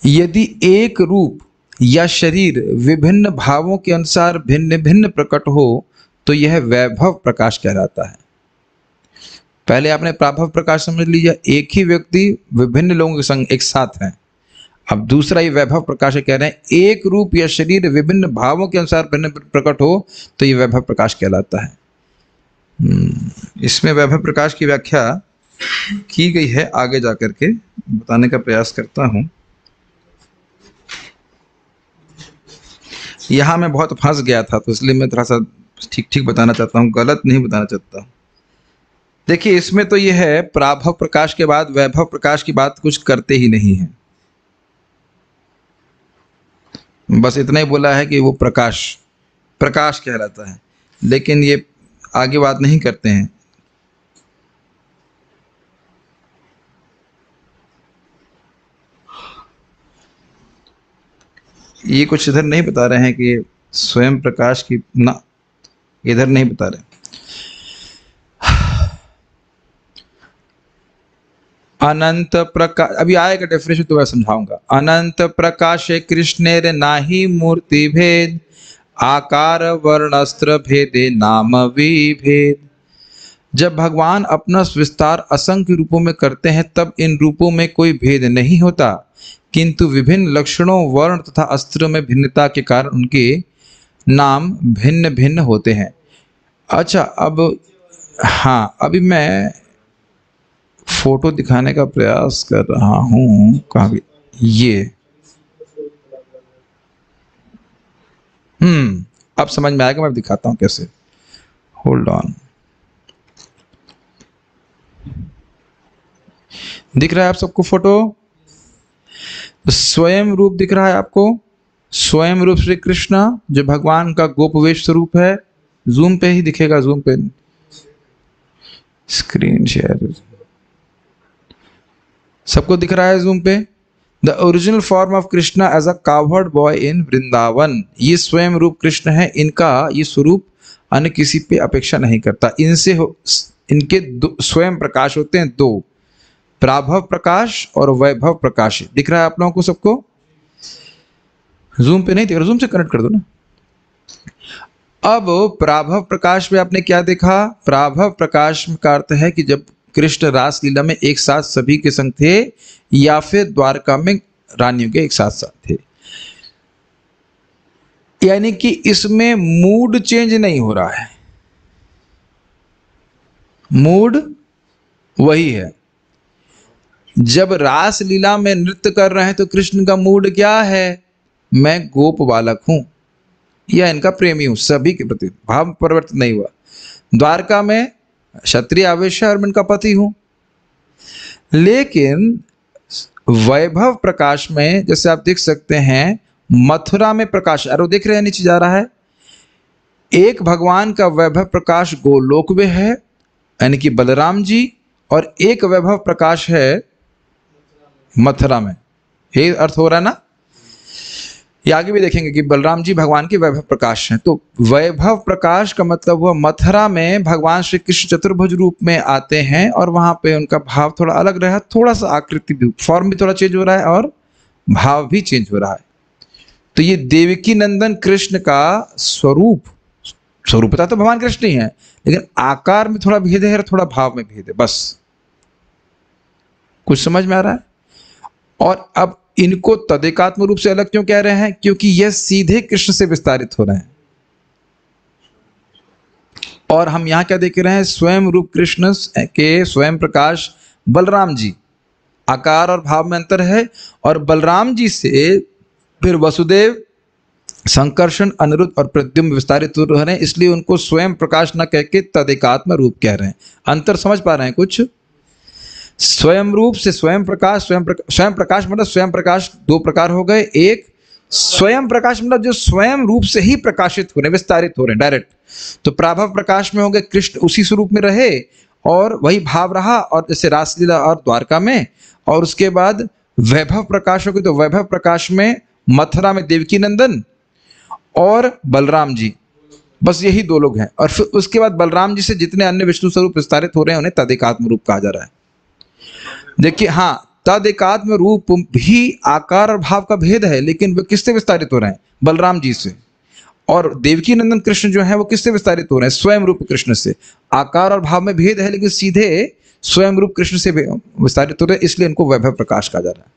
[SPEAKER 1] यदि एक रूप या शरीर विभिन्न भावों के अनुसार भिन्न भिन्न प्रकट हो तो यह वैभव प्रकाश कहलाता है। पहले आपने प्राभव प्रकाश समझ लीजिए, एक ही व्यक्ति विभिन्न लोगों के संग एक साथ है। अब दूसरा ये वैभव प्रकाश कह रहे हैं एक रूप या शरीर विभिन्न भावों के अनुसार भिन्न प्रकट हो तो ये वैभव प्रकाश कहलाता है। इसमें वैभव प्रकाश की व्याख्या की गई है, आगे जाकर के बताने का प्रयास करता हूं। यहाँ मैं बहुत फंस गया था तो इसलिए मैं थोड़ा सा ठीक बताना चाहता हूँ, गलत नहीं बताना चाहता हूँ। देखिए इसमें तो ये है प्राभव प्रकाश के बाद वैभव प्रकाश की बात कुछ करते ही नहीं है, बस इतना ही बोला है कि वो प्रकाश कहलाता है, लेकिन ये आगे बात नहीं करते हैं। ये कुछ इधर नहीं बता रहे हैं कि स्वयं प्रकाश की, ना इधर नहीं बता रहे। अनंत प्रकाश, अभी आएगा डेफिनेशन तो मैं समझाऊंगा। अनंत प्रकाशे कृष्णेर नाही मूर्ति भेद, आकार वर्णस्त्र भेदे नाम विभेद। जब भगवान अपना विस्तार असंख्य रूपों में करते हैं तब इन रूपों में कोई भेद नहीं होता, किंतु विभिन्न लक्षणों, वर्ण तथा अस्त्र में भिन्नता के कारण उनके नाम भिन्न भिन्न होते हैं। अच्छा, अब हाँ, अभी मैं फोटो दिखाने का प्रयास कर रहा हूँ। कहाँ गई ये? अब समझ में आएगा, मैं दिखाता हूँ कैसे। Hold on. दिख रहा है आप सबको फोटो? स्वयं रूप दिख रहा है आपको? स्वयं रूप श्री कृष्ण जो भगवान का गोपवेश स्वरूप है। जूम पे ही दिखेगा, जूम पे, स्क्रीन शेयर सबको दिख रहा है जूम पे। The original form of Krishna as a cowherd boy in Vrindavan, ये स्वयं रूप कृष्ण है। इनका ये स्वरूप अन्य किसी पे अपेक्षा नहीं करता। इनके स्वयं प्रकाश होते हैं दो, प्राभव प्रकाश और वैभव प्रकाश। दिख रहा है आप लोगों को सबको? जूम पे नहीं दिख रहा, जूम से कनेक्ट कर दो ना। अब प्राभव प्रकाश में आपने क्या देखा? प्राभव प्रकाश का अर्थ है कि जब कृष्ण रासलीला में एक साथ सभी के संग थे, या फिर द्वारका में रानियों के एक साथ साथ थे, यानी कि इसमें मूड चेंज नहीं हो रहा है। मूड वही है। जब रासलीला में नृत्य कर रहे हैं तो कृष्ण का मूड क्या है? मैं गोप बालक हूं या इनका प्रेमी हूं, सभी के प्रति भाव परिवर्तन नहीं हुआ। द्वारका में क्षत्रिय आवेश है और मैं इनका पति हूं। लेकिन वैभव प्रकाश में जैसे आप देख सकते हैं, मथुरा में प्रकाश, अरे देख रहे हैं नीचे जा रहा है, एक भगवान का वैभव प्रकाश गोलोक में है यानी कि बलराम जी, और एक वैभव प्रकाश है मथुरा में। ये अर्थ हो रहा है ना? ये आगे भी देखेंगे कि बलराम जी भगवान के वैभव प्रकाश हैं। तो वैभव प्रकाश का मतलब हुआ मथुरा में भगवान श्री कृष्ण चतुर्भुज रूप में आते हैं और वहां पे उनका भाव थोड़ा अलग रहा, थोड़ा सा आकृति भी, फॉर्म भी थोड़ा चेंज हो रहा है और भाव भी चेंज हो रहा है। तो ये देवकी नंदन कृष्ण का स्वरूपता तो भगवान कृष्ण ही है, लेकिन आकार में थोड़ा भेद है और थोड़ा भाव में भेद है, बस। कुछ समझ में आ रहा है? और अब इनको तदेकात्म रूप से अलग क्यों कह रहे हैं? क्योंकि यह सीधे कृष्ण से विस्तारित हो रहे हैं। और हम यहां क्या देख रहे हैं? स्वयं रूप कृष्ण के स्वयं प्रकाश बलराम जी, आकार और भाव में अंतर है। और बलराम जी से फिर वसुदेव, संकर्षण, अनिरुद्ध और प्रद्युम्न विस्तारित हो रहे हैं, इसलिए उनको स्वयं प्रकाश न कह के तदेकात्म रूप कह रहे हैं। अंतर समझ पा रहे हैं कुछ? स्वयं रूप से स्वयं प्रकाश, स्वयं प्रकाश मतलब स्वयं प्रकाश दो प्रकार हो गए। एक स्वयं प्रकाश मतलब जो स्वयं रूप से ही प्रकाशित हो रहे हैं, विस्तारित हो रहे हैं डायरेक्ट। तो प्राभव प्रकाश में हो गए कृष्ण उसी स्वरूप में रहे और वही भाव रहा, और जैसे रासलीला और द्वारका में। और उसके बाद वैभव प्रकाश हो गए, तो वैभव प्रकाश में मथुरा में देवकी नंदन और बलराम जी, बस यही दो लोग हैं। और फिर उसके बाद बलराम जी से जितने अन्य विष्णु स्वरूप विस्तारित हो रहे हैं उन्हें तदेकात्म रूप कहा जा रहा है। देखिए, हाँ, तदेकात्म रूप भी आकार और भाव का भेद है, लेकिन वे किससे विस्तारित हो रहे हैं? बलराम जी से। और देवकी नंदन कृष्ण जो है वो किससे विस्तारित हो रहे हैं? स्वयं रूप कृष्ण से। आकार और भाव में भेद है, लेकिन सीधे स्वयं रूप कृष्ण से विस्तारित हो रहे हैं, इसलिए इनको वैभव प्रकाश कहा जा रहा है।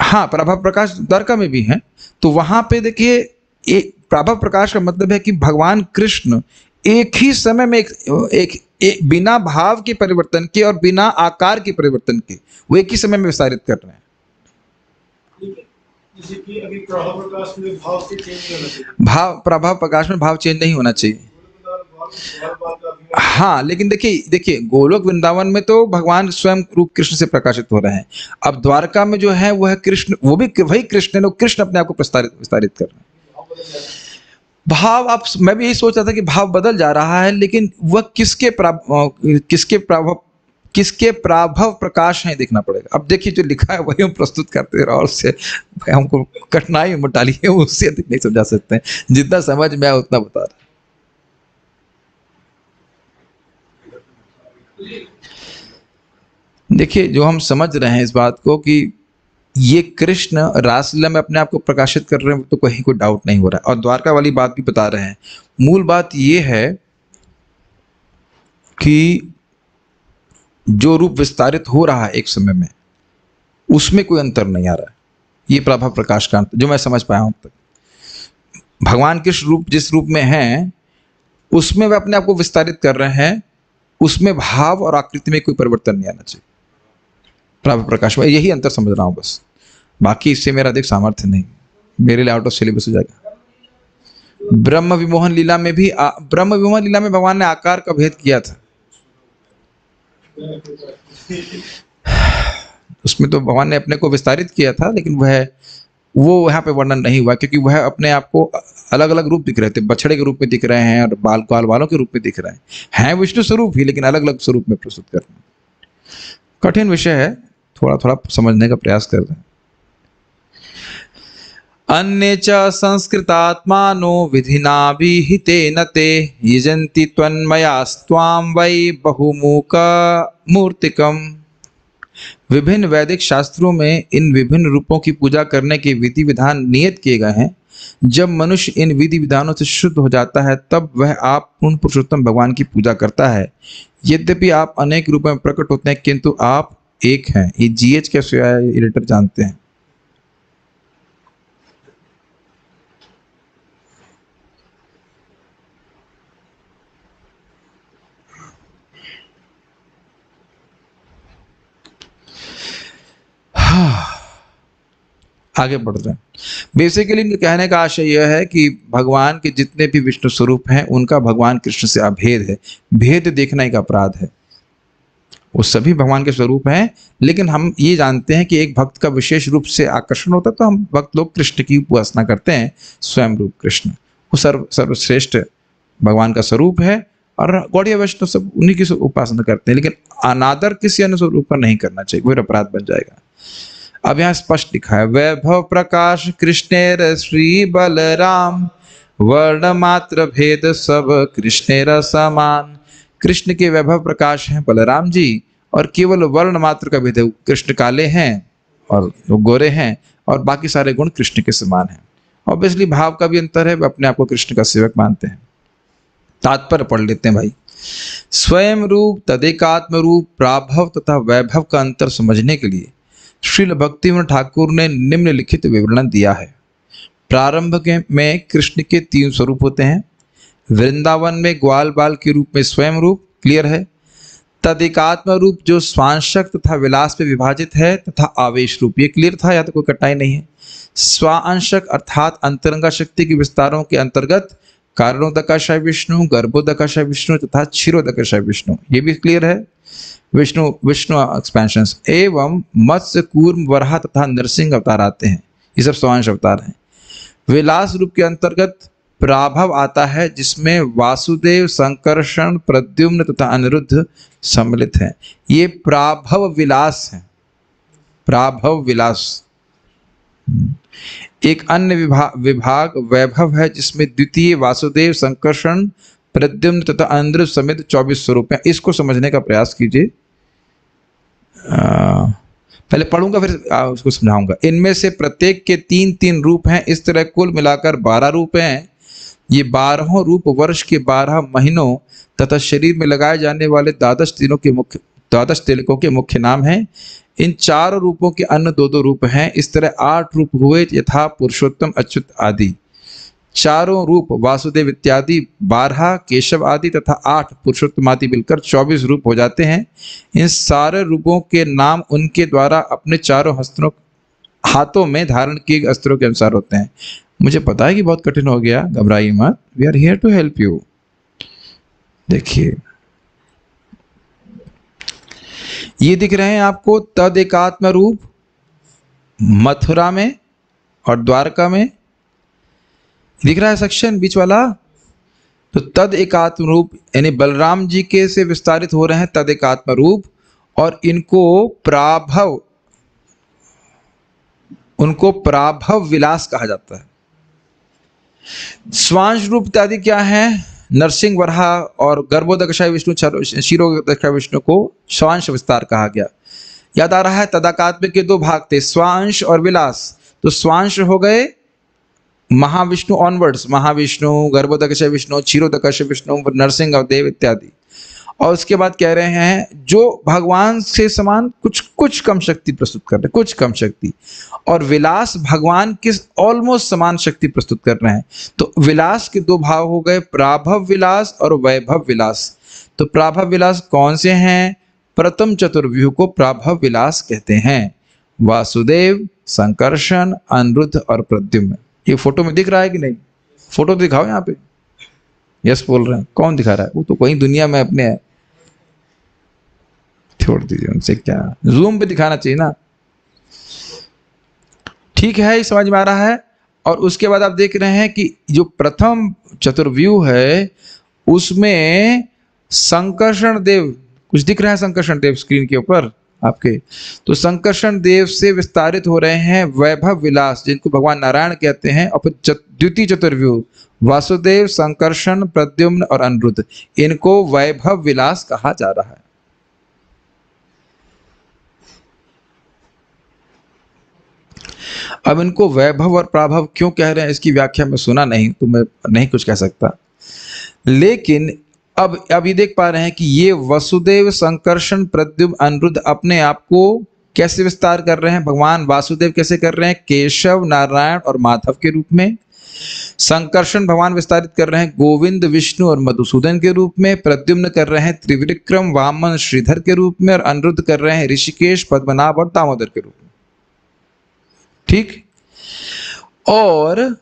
[SPEAKER 1] हाँ, प्रभाव प्रकाश द्वारका में भी है। तो वहां पे देखिए, एक प्रभाव प्रकाश का मतलब है कि भगवान कृष्ण एक ही समय में एक बिना भाव के परिवर्तन के और बिना आकार के परिवर्तन के वो एक ही समय में विस्तारित कर रहे हैं।
[SPEAKER 3] जैसे कि अभी प्रभाव प्रकाश में भाव से चेंज नहीं होना चाहिए।
[SPEAKER 1] प्रभाव प्रकाश में भाव चेंज नहीं होना चाहिए। हाँ, लेकिन देखिए गोलोक वृंदावन में तो भगवान स्वयं रूप कृष्ण से प्रकाशित हो रहे हैं। अब द्वारका में जो है वो है कृष्ण, वो भी वही कृष्ण है, कृष्ण अपने आप को विस्तारित कर रहे हैं। भाव, आप, मैं भी यही सोच रहा था कि भाव बदल जा रहा है, लेकिन वह किसके प्राभव प्रकाश है देखना पड़ेगा। अब देखिए जो लिखा है वही हम प्रस्तुत करते हैं, और उससे हमको कठिनाई में डाली है, उससे अधिक नहीं समझा सकते हैं। जितना समझ में आया उतना बता रहा। देखिए, जो हम समझ रहे हैं इस बात को कि ये कृष्ण रासलीला में अपने आप को प्रकाशित कर रहे हैं, तो कहीं कोई डाउट नहीं हो रहा है। और द्वारका वाली बात भी बता रहे हैं। मूल बात ये है कि जो रूप विस्तारित हो रहा है एक समय में, उसमें कोई अंतर नहीं आ रहा है। ये प्रभाव प्रकाश का अंतर जो मैं समझ पाया हूं तक। भगवान कृष्ण रूप जिस रूप में हैं उसमें वे अपने आप को विस्तारित कर रहे हैं, उसमें भाव और आकृति में कोई परिवर्तन नहीं आना चाहिए। प्रभाव प्रकाश में यही अंतर समझ रहा हूं बस, बाकी इससे मेरा अधिक सामर्थ्य नहीं, मेरे लिए आउट ऑफ सिलेबस हो जाएगा। ब्रह्म विमोहन लीला में भी भगवान ने आकार का भेद किया था। उसमें तो भगवान ने अपने को विस्तारित किया था, लेकिन वो यहाँ पे वर्णन नहीं हुआ, क्योंकि वह अपने आप को अलग अलग रूप दिख रहे थे। बछड़े के रूप में दिख रहे हैं और ग्वाल वालों के रूप में दिख रहे हैं विष्णु स्वरूप ही, लेकिन अलग अलग स्वरूप में प्रस्तुत कर रहे हैं। कठिन विषय है, थोड़ा थोड़ा समझने का प्रयास कर रहे हैं। अन्ये च संस्कृतात्मानो विधिना विहितेन ते यजन्ति त्वन्मयास्त्वां वै बहुमुख मूर्तिकम्। विभिन्न वैदिक शास्त्रों में इन विभिन्न रूपों की पूजा करने के विधि विधान नियत किए गए हैं। जब मनुष्य इन विधि विधानों से शुद्ध हो जाता है तब वह आप पूर्ण पुरुषोत्तम भगवान की पूजा करता है। यद्यपि आप अनेक रूपों में प्रकट होते हैं, किंतु आप एक हैं। ये जीएच के एडिटर जानते हैं। आगे बढ़ रहे हैं। बेसिकली इनके कहने का आशय यह है कि भगवान के जितने भी विष्णु स्वरूप हैं उनका भगवान कृष्ण से अभेद है। भेद देखना एक अपराध है। वो सभी भगवान के स्वरूप हैं, लेकिन हम ये जानते हैं कि एक भक्त का विशेष रूप से आकर्षण होता है, तो हम भक्त लोग कृष्ण की उपासना करते हैं। स्वयं रूप कृष्ण वो सर्वश्रेष्ठ भगवान का स्वरूप है, और गौड़ीय वैष्णव सब उन्हीं की उपासना करते हैं, लेकिन अनादर किसी अन्य स्वरूप पर नहीं करना चाहिए, वो अपराध बन जाएगा। अब यहाँ स्पष्ट लिखा है, वैभव प्रकाश कृष्णेर श्री बलराम वर्ण मात्र भेद सब कृष्णेर समान। कृष्ण के वैभव प्रकाश हैं बलराम जी, और केवल वर्ण मात्र का भेद है। कृष्ण काले हैं और गोरे हैं, और बाकी सारे गुण कृष्ण के समान हैं। ऑब्वियसली भाव का भी अंतर है, वे अपने आप को कृष्ण का सेवक मानते हैं। तात्पर्य पढ़ लेते हैं भाई। स्वयं रूप, तदेकात्म रूप, प्राभव तथा वैभव का अंतर समझने के लिए श्रील भक्तिविनोद ठाकुर ने निम्नलिखित विवरण दिया है। प्रारंभ में कृष्ण के 3 स्वरूप होते हैं। वृंदावन में ग्वाल बाल के रूप में स्वयं रूप, क्लियर है। तदेकात्म रूप जो स्वांशक तथा विलास में विभाजित है, तथा आवेश रूप, ये क्लियर था, या तो कोई कटाई नहीं है। स्वांशक अर्थात अंतरंगा शक्ति के विस्तारों के अंतर्गत कारणोदकाशय विष्णु, गर्भोदकाशय विष्णु तथा क्षीरोदकाशय विष्णु, ये भी क्लियर है। विष्णु एक्सपेंशंस एवं मत्स्य, कूर्म, वराह तथा नरसिंह अवतार आते हैं। ये सब स्वांश अवतार हैं। विलास रूप के अंतर्गत प्राभव आता है, जिसमें वासुदेव, संकर्षण, प्रद्युम्न तथा अनिरुद्ध सम्मिलित हैं। ये प्राभव विलास है। प्राभव विलास। एक अन्य विभाग वैभव है, जिसमें द्वितीय वासुदेव, संकर्षण, प्रद्युम्न तथा अनिरुद्ध समेत 24 स्वरूप हैं। इसको समझने का प्रयास कीजिए। पहले पढ़ूंगा फिर उसको समझाऊंगा। इनमें से प्रत्येक के 3-3 रूप हैं। इस तरह कुल मिलाकर 12 रूप हैं। ये 12 रूप वर्ष के 12 महीनों तथा शरीर में लगाए जाने वाले 12 तिलकों के मुख्य नाम हैं। इन 4 रूपों के अन्य 2-2 रूप हैं। इस तरह 8 रूप हुए, यथा पुरुषोत्तम, अच्युत आदि। 4 रूप वासुदेव इत्यादि, 12 केशव आदि तथा 8 पुरुषोत्तम आदि मिलकर 24 रूप हो जाते हैं। इन सारे रूपों के नाम उनके द्वारा अपने 4 हाथों में धारण किए अस्त्रों के अनुसार होते हैं। मुझे पता है कि बहुत कठिन हो गया, घबराइए मत, we are here to help you. देखिए ये दिख रहे हैं आपको तद एकात्म रूप मथुरा में और द्वारका में, दिख रहा है सेक्शन बीच वाला। तो तद एकात्म रूप यानी बलराम जी के से विस्तारित हो रहे हैं तद एकात्म रूप, और इनको प्राभव विलास कहा जाता है। स्वांश रूप इत्यादि क्या है? नरसिंह, वराह और गर्भोदकाशय विष्णु, क्षीरोदकाशय विष्णु को स्वांश विस्तार कहा गया। याद आ रहा है? तदाकात्म के 2 भाग थे, स्वांश और विलास। तो स्वांश हो गए महाविष्णु ऑनवर्ड्स, महाविष्णु, गर्भोदकाशय विष्णु, क्षीरोदकाशय विष्णु, नरसिंह देव इत्यादि। और उसके बाद कह रहे हैं जो भगवान से समान कुछ कम शक्ति प्रस्तुत कर रहे हैं, कुछ कम शक्ति, और विलास भगवान के ऑलमोस्ट समान शक्ति प्रस्तुत कर रहे हैं। तो विलास के 2 भाव हो गए, प्राभव विलास और वैभव विलास। तो प्राभव विलास कौन से हैं? प्रथम चतुर्व्यूह को प्राभव विलास कहते हैं। वासुदेव, संकर्षण, अनिरुद्ध और प्रद्युम्न। ये फोटो में दिख रहा है कि नहीं? फोटो दिखाओ यहाँ पे। यस बोल रहे हैं। कौन दिखा रहा है? वो तो कहीं दुनिया में अपने है। छोड़ दीजिए, उनसे क्या, जूम पे दिखाना चाहिए ना। ठीक है, ये समझ में आ रहा है। और उसके बाद आप देख रहे हैं कि जो प्रथम चतुर्व्यूह है उसमें संकर्षण देव, कुछ दिख रहा है संकर्षण देव स्क्रीन के ऊपर आपके, तो संकर्षण देव से विस्तारित हो रहे हैं वैभव विलास, जिनको भगवान नारायण कहते हैं। और फिर द्वितीय चतुर्व्यूह वासुदेव, संकर्षण, प्रद्युम्न और अनिरुद्ध, इनको वैभव विलास कहा जा रहा है। अब इनको वैभव और प्राभव क्यों कह रहे हैं, इसकी व्याख्या मैं सुना नहीं, तो मैं नहीं कुछ कह सकता। लेकिन अब ये देख पा रहे हैं कि ये वसुदेव, संकर्षण, प्रद्युम्न, अनिरुद्ध अपने आप को कैसे विस्तार कर रहे हैं। भगवान वासुदेव कैसे कर रहे हैं, केशव, नारायण और माधव के रूप में। संकर्षण भगवान विस्तारित कर रहे हैं गोविंद, विष्णु और मधुसूदन के रूप में। प्रद्युम्न कर रहे हैं त्रिविक्रम, वामन, श्रीधर के रूप में। और अनिरुद्ध कर रहे हैं ऋषिकेश, पद्मनाभ और दामोदर के रूप में। ठीक। और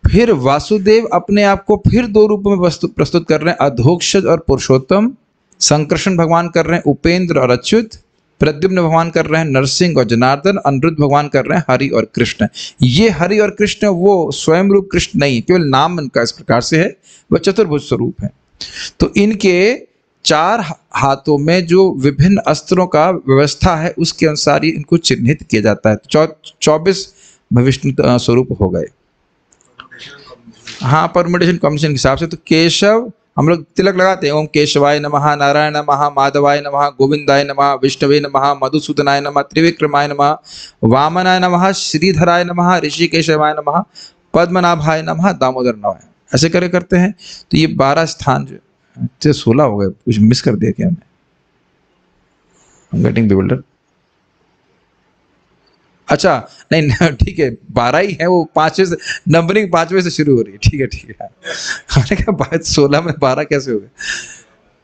[SPEAKER 1] फिर वासुदेव अपने आप को फिर दो रूपों में प्रस्तुत कर रहे हैं, अधोक्षज और पुरुषोत्तम। संकर्षण भगवान कर रहे हैं उपेंद्र और अच्युत। प्रद्युम्न भगवान कर रहे हैं नरसिंह और जनार्दन। अनिरुद्ध भगवान कर रहे हैं हरि और कृष्ण। ये हरि और कृष्ण वो स्वयं रूप कृष्ण नहीं, केवल नाम इनका इस प्रकार से है, वह चतुर्भुज स्वरूप है। तो इनके चार हाथों में जो विभिन्न अस्त्रों का व्यवस्था है उसके अनुसार ही इनको चिन्हित किया जाता है। 24 विष्णु स्वरूप हो गए। हाँ, परमुटेशन कॉम्बिनेशन के हिसाब से। तो केशव हम लोग तिलक लगाते हैं, ओम केशवाय नमः, नारायण नमः, माधवाय नमः, गोविंदाय नमः, विष्णवे नमः, मधुसूदनाय नमः, त्रिविक्रमाय नमः, वामनाय नमः, श्रीधराय नमः, ऋषिकेशवाय नमः, पद्मनाभाय नमः, दामोदर नमः, ऐसे करते हैं। तो ये 12 स्थान जो 16 हो गए, कुछ मिस कर दिया क्या मैं, गेटिंग बिल्डर। अच्छा नहीं, ठीक है, 12 ही है, वो 5वें से नंबरिंग 5वें से शुरू हो रही है। ठीक है ठीक है, मैंने कहा 16 में 12 कैसे हो गए।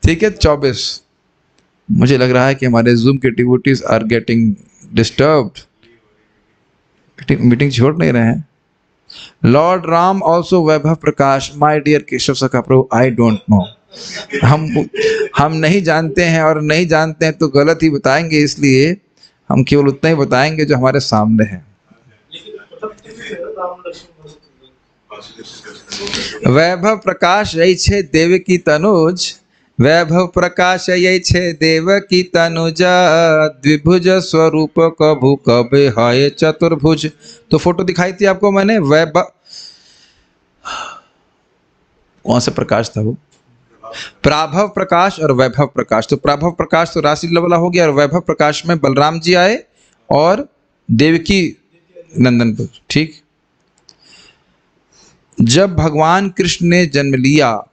[SPEAKER 1] ठीक है, 24। मुझे लग रहा है कि हमारे जूम के devotees are getting disturbed, meeting छोड़ नहीं रहे हैं। Lord Ram also vaibhav prakash, my dear Keshav sakha prabhu, I don't know. हम नहीं जानते हैं, और नहीं जानते हैं तो गलत ही बताएंगे, इसलिए हम केवल उतना ही बताएंगे जो हमारे सामने है। वैभव प्रकाश यही छे देव की तनुज, वैभव प्रकाश यही छे देव की तनुज, द्विभुज स्वरूप कभु कबे है चतुर्भुज। तो फोटो दिखाई थी आपको मैंने, वैभव कौन सा प्रकाश था वो, प्राभव प्रकाश और वैभव प्रकाश। तो प्राभव प्रकाश तो राशि वाला हो गया, और वैभव प्रकाश में बलराम जी आए और देवकी नंदन पर। ठीक। जब भगवान कृष्ण ने जन्म लिया,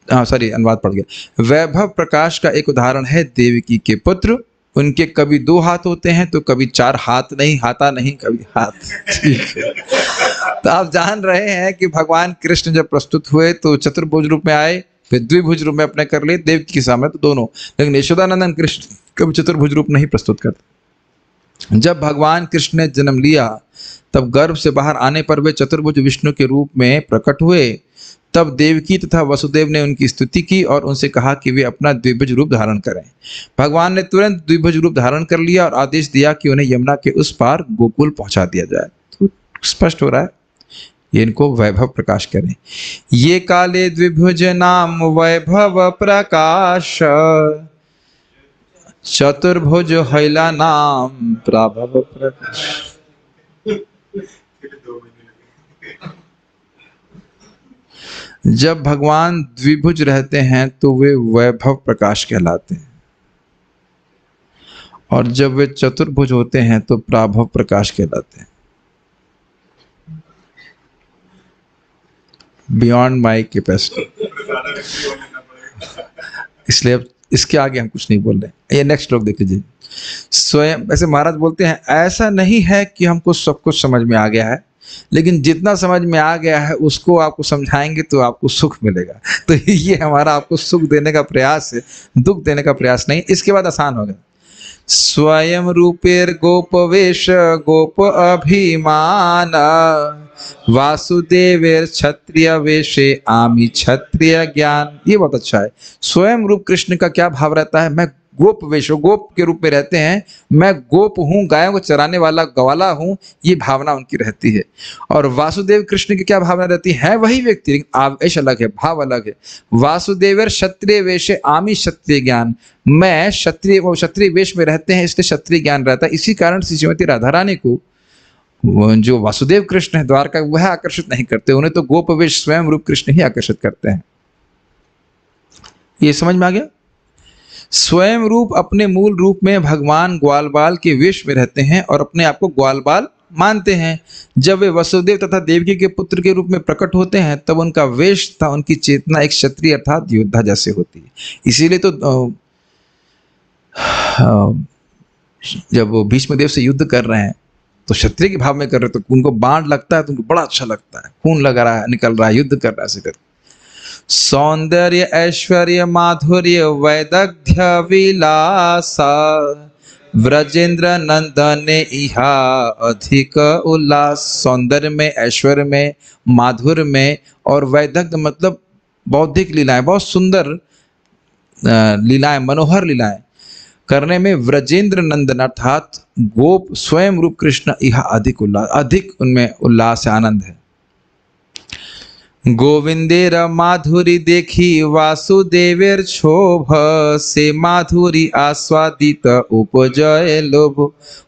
[SPEAKER 1] सॉरी अनुवाद पड़ गया। वैभव प्रकाश का एक उदाहरण है देवकी के पुत्र, उनके कभी 2 हाथ होते हैं तो कभी 4 हाथ नहीं, हाथा नहीं, कभी हाथ। ठीक है। तो आप जान रहे हैं कि भगवान कृष्ण जब प्रस्तुत हुए तो चतुर्भुज रूप में आए, फिर द्विभुज रूप में अपने कर लिए, देवकी के सामने तो दोनों। लेकिन यशोदानंदन कृष्ण कभी चतुर्भुज रूप नहीं प्रस्तुत करते। जब भगवान कृष्ण ने जन्म लिया तब गर्भ से बाहर आने पर वे चतुर्भुज विष्णु के रूप में प्रकट हुए। तब देवकी तथा वसुदेव ने उनकी स्तुति की और उनसे कहा कि वे अपना द्विभुज रूप धारण करें। भगवान ने तुरंत द्विभुज रूप धारण कर लिया और आदेश दिया कि उन्हें यमुना के उस पार गोकुल पहुंचा दिया जाए। तो स्पष्ट हो रहा है, ये इनको वैभव प्रकाश करें। ये काले द्विभुज नाम वैभव प्रकाश, चतुर्भुज हैला नाम प्राभव प्रकाश। जब भगवान द्विभुज रहते हैं तो वे वैभव प्रकाश कहलाते हैं, और जब वे चतुर्भुज होते हैं तो प्राभव प्रकाश कहलाते हैं। बियॉन्ड माई कैपेसिटी, इसलिए अब इसके आगे हम कुछ नहीं बोल रहे। ये नेक्स्ट श्लोक देख लीजिए। स्वयं, ऐसे महाराज बोलते हैं, ऐसा नहीं है कि हमको सब कुछ समझ में आ गया है, लेकिन जितना समझ में आ गया है उसको आपको समझाएंगे तो आपको सुख मिलेगा। तो ये हमारा आपको सुख देने का प्रयास है, दुख देने का प्रयास नहीं। इसके बाद आसान हो गया। स्वयं रूपेर गोपवेश गोप अभिमान, वासुदेवेर क्षत्रिय वेशे आमी क्षत्रिय ज्ञान। ये बहुत अच्छा है। स्वयं रूप कृष्ण का क्या भाव रहता है, मैं गोप वेश, गोप के रूप में रहते हैं, मैं गोप हूँ, गायों को चराने वाला ग्वाला हूँ, ये भावना उनकी रहती है। और वासुदेव कृष्ण की क्या भावना रहती है? वही व्यक्ति, लेकिन आवेश अलग है, भाव अलग है। वासुदेवर क्षत्रिय वेश आमी क्षत्रिय ज्ञान, मैं क्षत्रिय, वो क्षत्रिय वेश में रहते हैं इसलिए क्षत्रिय ज्ञान रहता है। इसी कारण से श्रीमती राधा रानी को जो वासुदेव कृष्ण है द्वारका, वह आकर्षित नहीं करते, उन्हें तो गोप वेश स्वयं रूप कृष्ण ही आकर्षित करते हैं। ये समझ में आ गया? स्वयं रूप अपने मूल रूप में भगवान ग्वाल बाल के वेश में रहते हैं और अपने आप को ग्वाल बाल मानते हैं। जब वे वसुदेव तथा देवकी के पुत्र के रूप में प्रकट होते हैं तब उनका वेश तथा उनकी चेतना एक क्षत्रिय अर्थात योद्धा जैसे होती है। इसीलिए तो जब वो भीष्मदेव से युद्ध कर रहे हैं तो क्षत्रिय के भाव में कर रहे, तो उनको बाण लगता है तो उनको बड़ा अच्छा लगता है, खून लग रहा है, निकल रहा है, युद्ध कर रहा है ऐसे करके। सौंदर्य ऐश्वर्य माधुर्य वैदग्ध्य विलासा व्रजेंद्र नंदन इहा अधिक उल्लास। सौंदर्य में, ऐश्वर्य में, माधुर्य में और वैदग्ध्य मतलब बौद्धिक लीलाएं, बहुत सुंदर लीलाएं, मनोहर लीलाएं करने में व्रजेंद्र नंदन अर्थात गोप स्वयं रूप कृष्ण यह अधिक उल्लास, अधिक उनमें उल्लास है, आनंद है। गोविंदेर माधुरी देखी वासुदेवेर क्षोभ से माधुरी आस्वादित उपजय लोभ।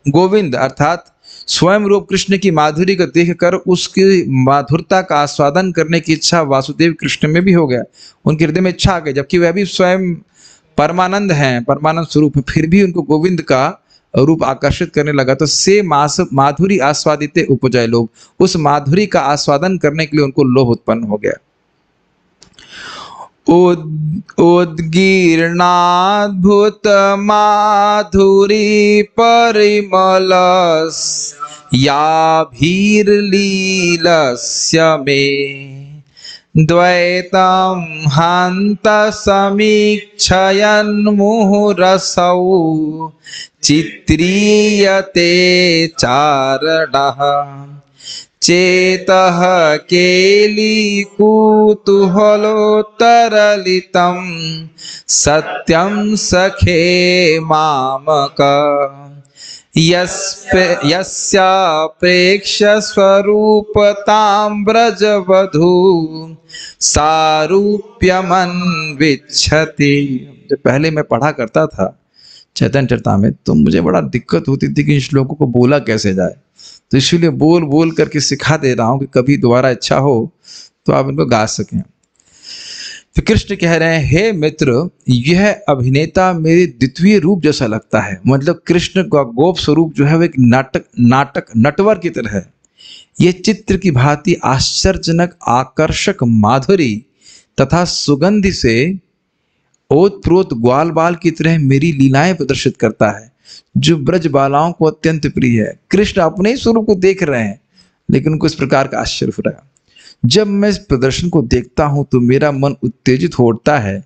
[SPEAKER 1] गोविंद अर्थात स्वयं रूप कृष्ण की माधुरी को देखकर उसकी माधुरता का आस्वादन करने की इच्छा वासुदेव कृष्ण में भी हो गया, उनके हृदय में इच्छा आ गई, जबकि वह भी स्वयं परमानंद हैं, परमानंद स्वरूप है, फिर भी उनको गोविंद का रूप आकर्षित करने लगा। तो से माधुरी आस्वादित उपजय लोभ, उस माधुरी का आस्वादन करने के लिए उनको लोभ उत्पन्न हो गया। उद्गीर्णाद्भुत माधुरी परिमल याभिर्लीलस्य मे द्वैतं हन्त समीक्षयन् मुहुरसौ चित्रीयते चारणः चेतः केलिकुतूहलोत्तरलितं सत्यं सखे मामक यस्या प्रेक्ष्य स्वरूपतां व्रजवधू सारूप्यमन्विच्छति। जब पहले मैं पढ़ा करता था चैतन्य चरितामृत तो मुझे बड़ा दिक्कत होती थी कि इन श्लोकों को बोला कैसे जाए, तो इसीलिए बोल बोल करके सिखा दे रहा हूं कि कभी दोबारा इच्छा हो तो आप इनको गा सकें। तो कृष्ण कह रहे हैं, हे मित्र, यह अभिनेता मेरे द्वितीय रूप जैसा लगता है। मतलब कृष्ण का गोप स्वरूप जो है वो एक नटवर की तरह है। यह चित्र की भांति आश्चर्यजनक आकर्षक माधुरी तथा सुगंधि से ओतप्रोत ग्वाल बाल की तरह मेरी लीलाएं प्रदर्शित करता है, जो ब्रज बालाओं को अत्यंत प्रिय है। कृष्ण अपने ही स्वरूप को देख रहे हैं लेकिन उनको इस प्रकार का आश्चर्य हो रहा है। जब मैं इस प्रदर्शन को देखता हूं तो मेरा मन उत्तेजित हो उठता है।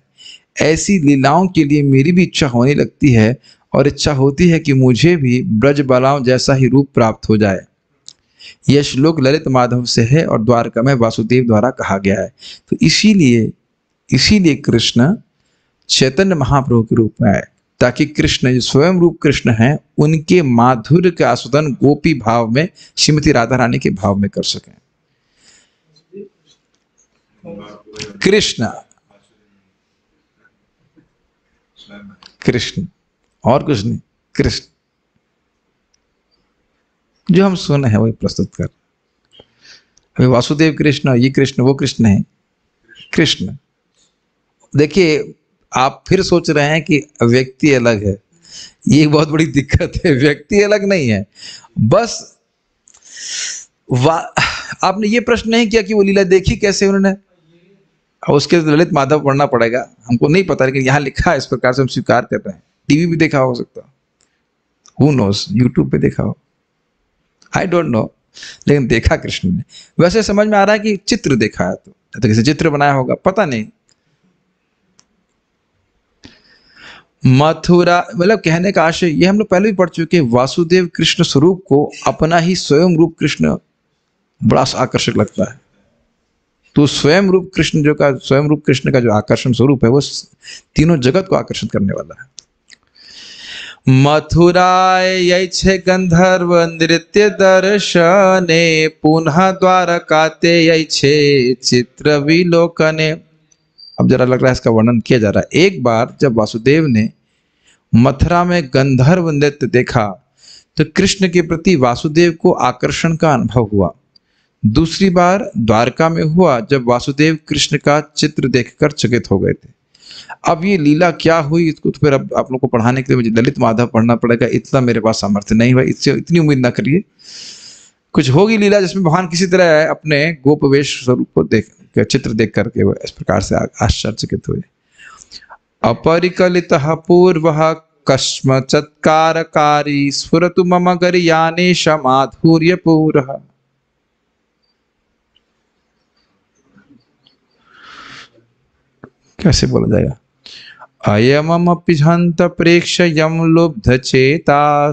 [SPEAKER 1] ऐसी लीलाओं के लिए मेरी भी इच्छा होने लगती है और इच्छा होती है कि मुझे भी ब्रज बालाओं जैसा ही रूप प्राप्त हो जाए। यह श्लोक ललित माधव से है और द्वारका में वासुदेव द्वारा कहा गया है। तो इसीलिए कृष्ण चैतन्य महाप्रभु के रूप में आए, ताकि कृष्ण जो स्वयं रूप कृष्ण हैं उनके माधुर्य का आस्वादन गोपी भाव में, श्रीमती राधा रानी के भाव में कर सकें। कृष्ण और कुछ नहीं, कृष्ण जो हम सुने हैं वही प्रस्तुत कर। अभी वासुदेव कृष्ण, ये कृष्ण वो कृष्ण है। कृष्ण देखिए, आप फिर सोच रहे हैं कि व्यक्ति अलग है, ये बहुत बड़ी दिक्कत है। व्यक्ति अलग नहीं है, बस आपने ये प्रश्न नहीं किया कि वो लीला देखी कैसे उन्होंने, और उसके ललित माधव पढ़ना पड़ेगा, हमको नहीं पता, लेकिन यहाँ लिखा है इस प्रकार से हम स्वीकार कर रहे हैं। टीवी भी देखा हो सकता, हु नोस, यूट्यूब पे देखा हो, आई डोंट नो, लेकिन देखा कृष्ण ने। वैसे समझ में आ रहा है कि चित्र देखा है, तो किसी चित्र बनाया होगा, पता नहीं। मथुरा मतलब कहने का आशय ये हम लोग पहले भी पढ़ चुके हैं, वासुदेव कृष्ण स्वरूप को अपना ही स्वयं रूप कृष्ण बड़ा आकर्षक लगता है। तो स्वयं रूप कृष्ण का जो आकर्षण स्वरूप है वो तीनों जगत को आकर्षित करने वाला है। मथुराय छे गंधर्व नृत्य दर्शने, पुनः द्वारकाते छे चित्र विलोकने। अब जरा लग रहा है इसका वर्णन किया जा रहा है। एक बार जब वासुदेव ने मथुरा में गंधर्व नृत्य देखा तो कृष्ण के प्रति वासुदेव को आकर्षण का अनुभव हुआ। दूसरी बार द्वारका में हुआ जब वासुदेव कृष्ण का चित्र देखकर चकित हो गए थे। अब ये लीला क्या हुई इसको तो फिर अब आप लोग को पढ़ाने के लिए मुझे ललित माधव पढ़ना पड़ेगा, इतना मेरे पास सामर्थ्य नहीं हुआ, इससे इतनी उम्मीद ना करिए। कुछ होगी लीला जिसमें भगवान किसी तरह अपने गोपवेश स्वरूप को देख चित्र देख करके वो इस प्रकार से आश्चर्यचकित हुए। अपरिकलितः पूर्वः कस्मचत्कारकारी, स्फुरतु मम गरियानेश माधुर्यपूरः। कैसे बोला जाएगा? अयमपि हंत प्रेक्षयं लुब्धचेता,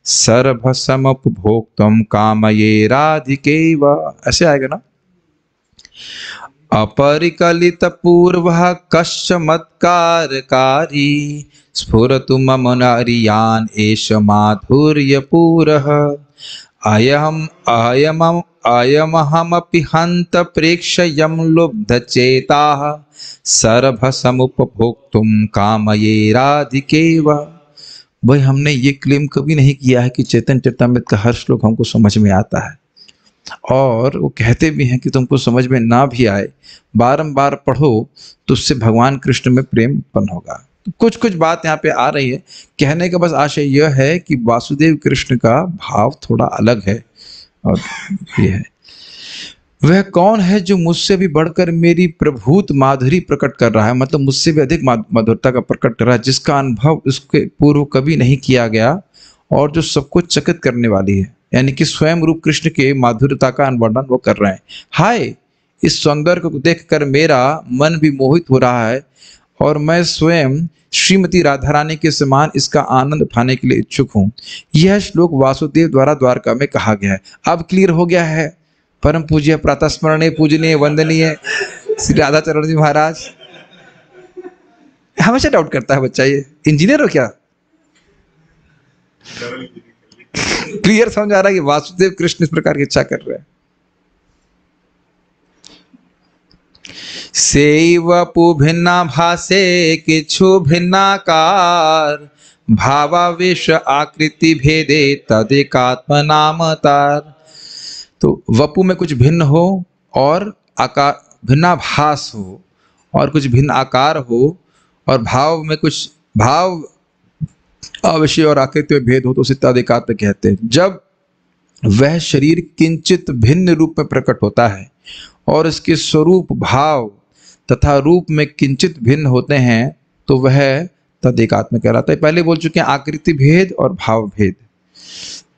[SPEAKER 1] सर्वसमुपभोक्तुं कामये राधिकैव। ऐसे आएगा ना? अपरिकलित पूर्वः कश्चमत्कारकारी, स्फुरतु मम नारियान एष माधुर्यपूरः। अयमहमपि हंत प्रेक्षयं लुब्धचेताः, सर्वसमुपभोक्तुं कामये राधिकैव। भाई हमने ये क्लेम कभी नहीं किया है कि चैतन्य चरितामृत का हर श्लोक हमको समझ में आता है, और वो कहते भी हैं कि तुमको समझ में ना भी आए, बारंबार पढ़ो तो उससे भगवान कृष्ण में प्रेम उत्पन्न होगा। तो कुछ कुछ बात यहाँ पे आ रही है। कहने का बस आशय यह है कि वासुदेव कृष्ण का भाव थोड़ा अलग है, और ये है वह कौन है जो मुझसे भी बढ़कर मेरी प्रभुत माधुरी प्रकट कर रहा है, मतलब मुझसे भी अधिक मधुरता का प्रकट कर रहा है, जिसका अनुभव उसके पूर्व कभी नहीं किया गया और जो सबको चकित करने वाली है। यानी कि स्वयं रूप कृष्ण के माधुर्यता का वर्णन वो कर रहे हैं। हाय, इस सौंदर्य को देखकर मेरा मन भी मोहित हो रहा है और मैं स्वयं श्रीमती राधा रानी के समान इसका आनंद उठाने के लिए इच्छुक हूँ। यह श्लोक वासुदेव द्वारा द्वारका में कहा गया है। अब क्लियर हो गया है। परम पूज्य प्रातस्मरणीय पूजनीय वंदनीय श्री राधा चरण जी महाराज। हमेशा डाउट करता है बच्चा, ये इंजीनियर हो क्या? क्लियर समझ आ रहा है कि वासुदेव कृष्ण इस प्रकार की इच्छा कर रहे हैं। सेवपु भिन्ना भासे किछु भिन्नाकार, भावावेश आकृति भेदे तदेकात्म नामतार। तो वपु में कुछ भिन्न हो और आकार भिन्नाभास हो और कुछ भिन्न आकार हो, और भाव में कुछ भाव अवश्य और आकृति में भेद हो तो उसे तदेकात्म कहते हैं। जब वह शरीर किंचित भिन्न रूप में प्रकट होता है और इसके स्वरूप भाव तथा रूप में किंचित भिन्न होते हैं तो वह तदेकात्म कहलाता है। पहले बोल चुके हैं आकृति भेद और भाव भेद।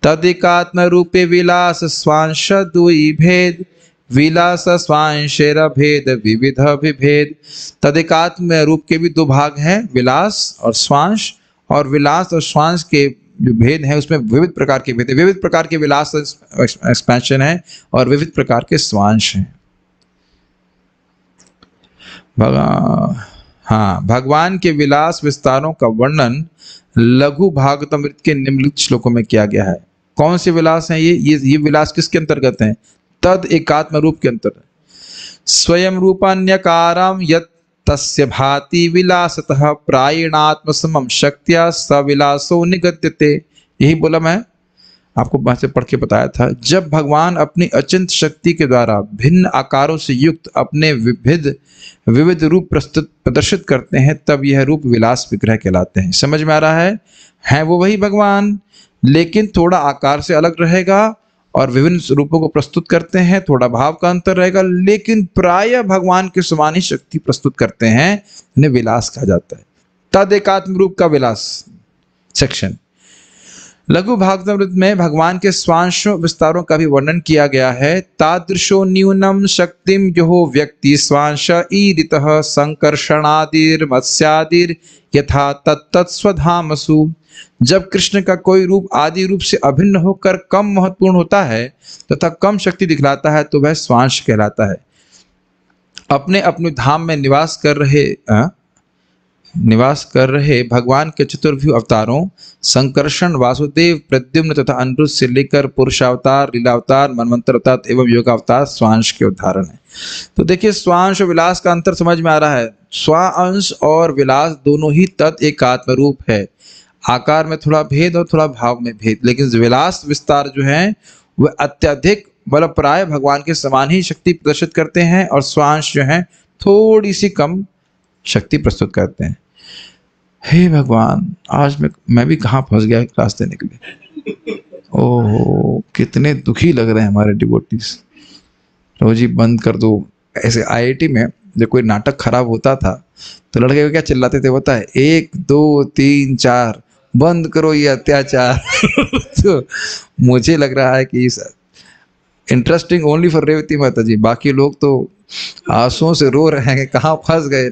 [SPEAKER 1] तदेकात्म रूपे विलास स्वांश दुई भेद, विलास स्वांशेर भेद विविध विभेद। तदेकात्म रूप के भी दो भाग हैं, विलास और स्वांश, और विलास और स्वांश के जो भेद हैं उसमें विविध प्रकार के भेद है। विविध प्रकार के विलास एक्सपेंशन है और विविध प्रकार के स्वांश हैं। भगवान के विलास विस्तारों का वर्णन लघु भागवतामृत के निम्नलिखित श्लोकों में किया गया है। कौन से विलास हैं ये विलास किसके अंतर्गत हैं? तद एकात्म रूप के अंतर्गत। स्वयं रूपान्यकारम यत् तस्य भाति विलासतः प्रायणात्म समम शक्त्या सविलासो निगद्यते। यही बोला मैं आपको वहां से पढ़ के बताया था। जब भगवान अपनी अचिंत शक्ति के द्वारा भिन्न आकारों से युक्त अपने विविध रूप प्रदर्शित करते हैं तब यह रूप विलास विग्रह कहलाते हैं। समझ में आ रहा है वो वही भगवान, लेकिन थोड़ा आकार से अलग रहेगा और विभिन्न रूपों को प्रस्तुत करते हैं, थोड़ा भाव का अंतर रहेगा, लेकिन प्राय भगवान के समान ही शक्ति प्रस्तुत करते हैं, इन्हें विलास कहा जाता है। तद एकात्म रूप का विलास सेक्शन। लघु भागवतामृत में भगवान के स्वांशों विस्तारों का भी वर्णन किया गया है। तादृशो न्यूनम शक्तिम यो व्यक्ति स्वांश ईरितः संकर्षणादिर मत्स्यादिर यथा तत्तत्स्वधामसु। जब कृष्ण का कोई रूप आदि रूप से अभिन्न होकर कम महत्वपूर्ण होता है तथा कम शक्ति दिखलाता है तो वह स्वांश कहलाता है। अपने अपने धाम में निवास कर रहे निवास कर रहे भगवान के चतुर्भुज अवतारों संकर्षण, वासुदेव, प्रद्युम्न तथा अनिरुद्ध से लेकर पुरुषावतार, लीलावतार, मनवंतर अवतार एवं योगावतार स्वांश के उदाहरण है। तो देखिए स्वांश और विलास का अंतर समझ में आ रहा है। स्वांश और विलास दोनों ही तत् एक आत्म रूप है, आकार में थोड़ा भेद और थोड़ा भाव में भेद, लेकिन विलास विस्तार जो है वह अत्यधिक मतलब प्राय भगवान के समान ही शक्ति प्रदर्शित करते हैं और स्वांश जो है थोड़ी सी कम शक्ति प्रस्तुत करते हैं। हे भगवान, आज मैं भी कहाँ फंस गया रास्ते निकले। ओह कितने दुखी लग रहे हैं हमारे डिवोटीज। रोजी बंद कर दो। ऐसे आईआईटी में जब कोई नाटक खराब होता था तो लड़के को क्या चिल्लाते थे पता है? 1 2 3 4 बंद करो ये अत्याचार। तो मुझे लग रहा है कि इंटरेस्टिंग ओनली फॉर रेवती माता जी, बाकी लोग तो आंसुओं से रो रहे हैं कि कहाँ फंस गए।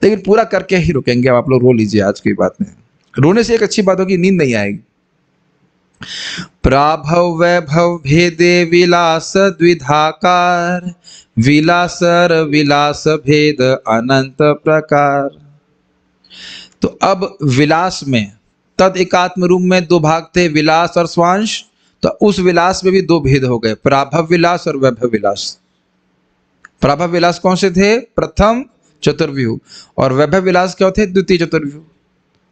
[SPEAKER 1] लेकिन पूरा करके ही रुकेंगे। अब आप लोग रो लीजिए, आज की बात नहीं। रोने से एक अच्छी बात होगी, नींद नहीं आएगी। प्राभव वैभव भेदे विलास द्विधाकार, विलासर विलास भेद अनंत प्रकार। तो अब विलास में तद एकात्म रूप में 2 भाग थे, विलास और स्वांश। तो उस विलास में भी 2 भेद हो गए, प्राभव विलास और वैभव विलास। प्राभव विलास कौन से थे? प्रथम चतुर्व्यूह। और वैभव विलास क्या थे? द्वितीय चतुर्व्यूह।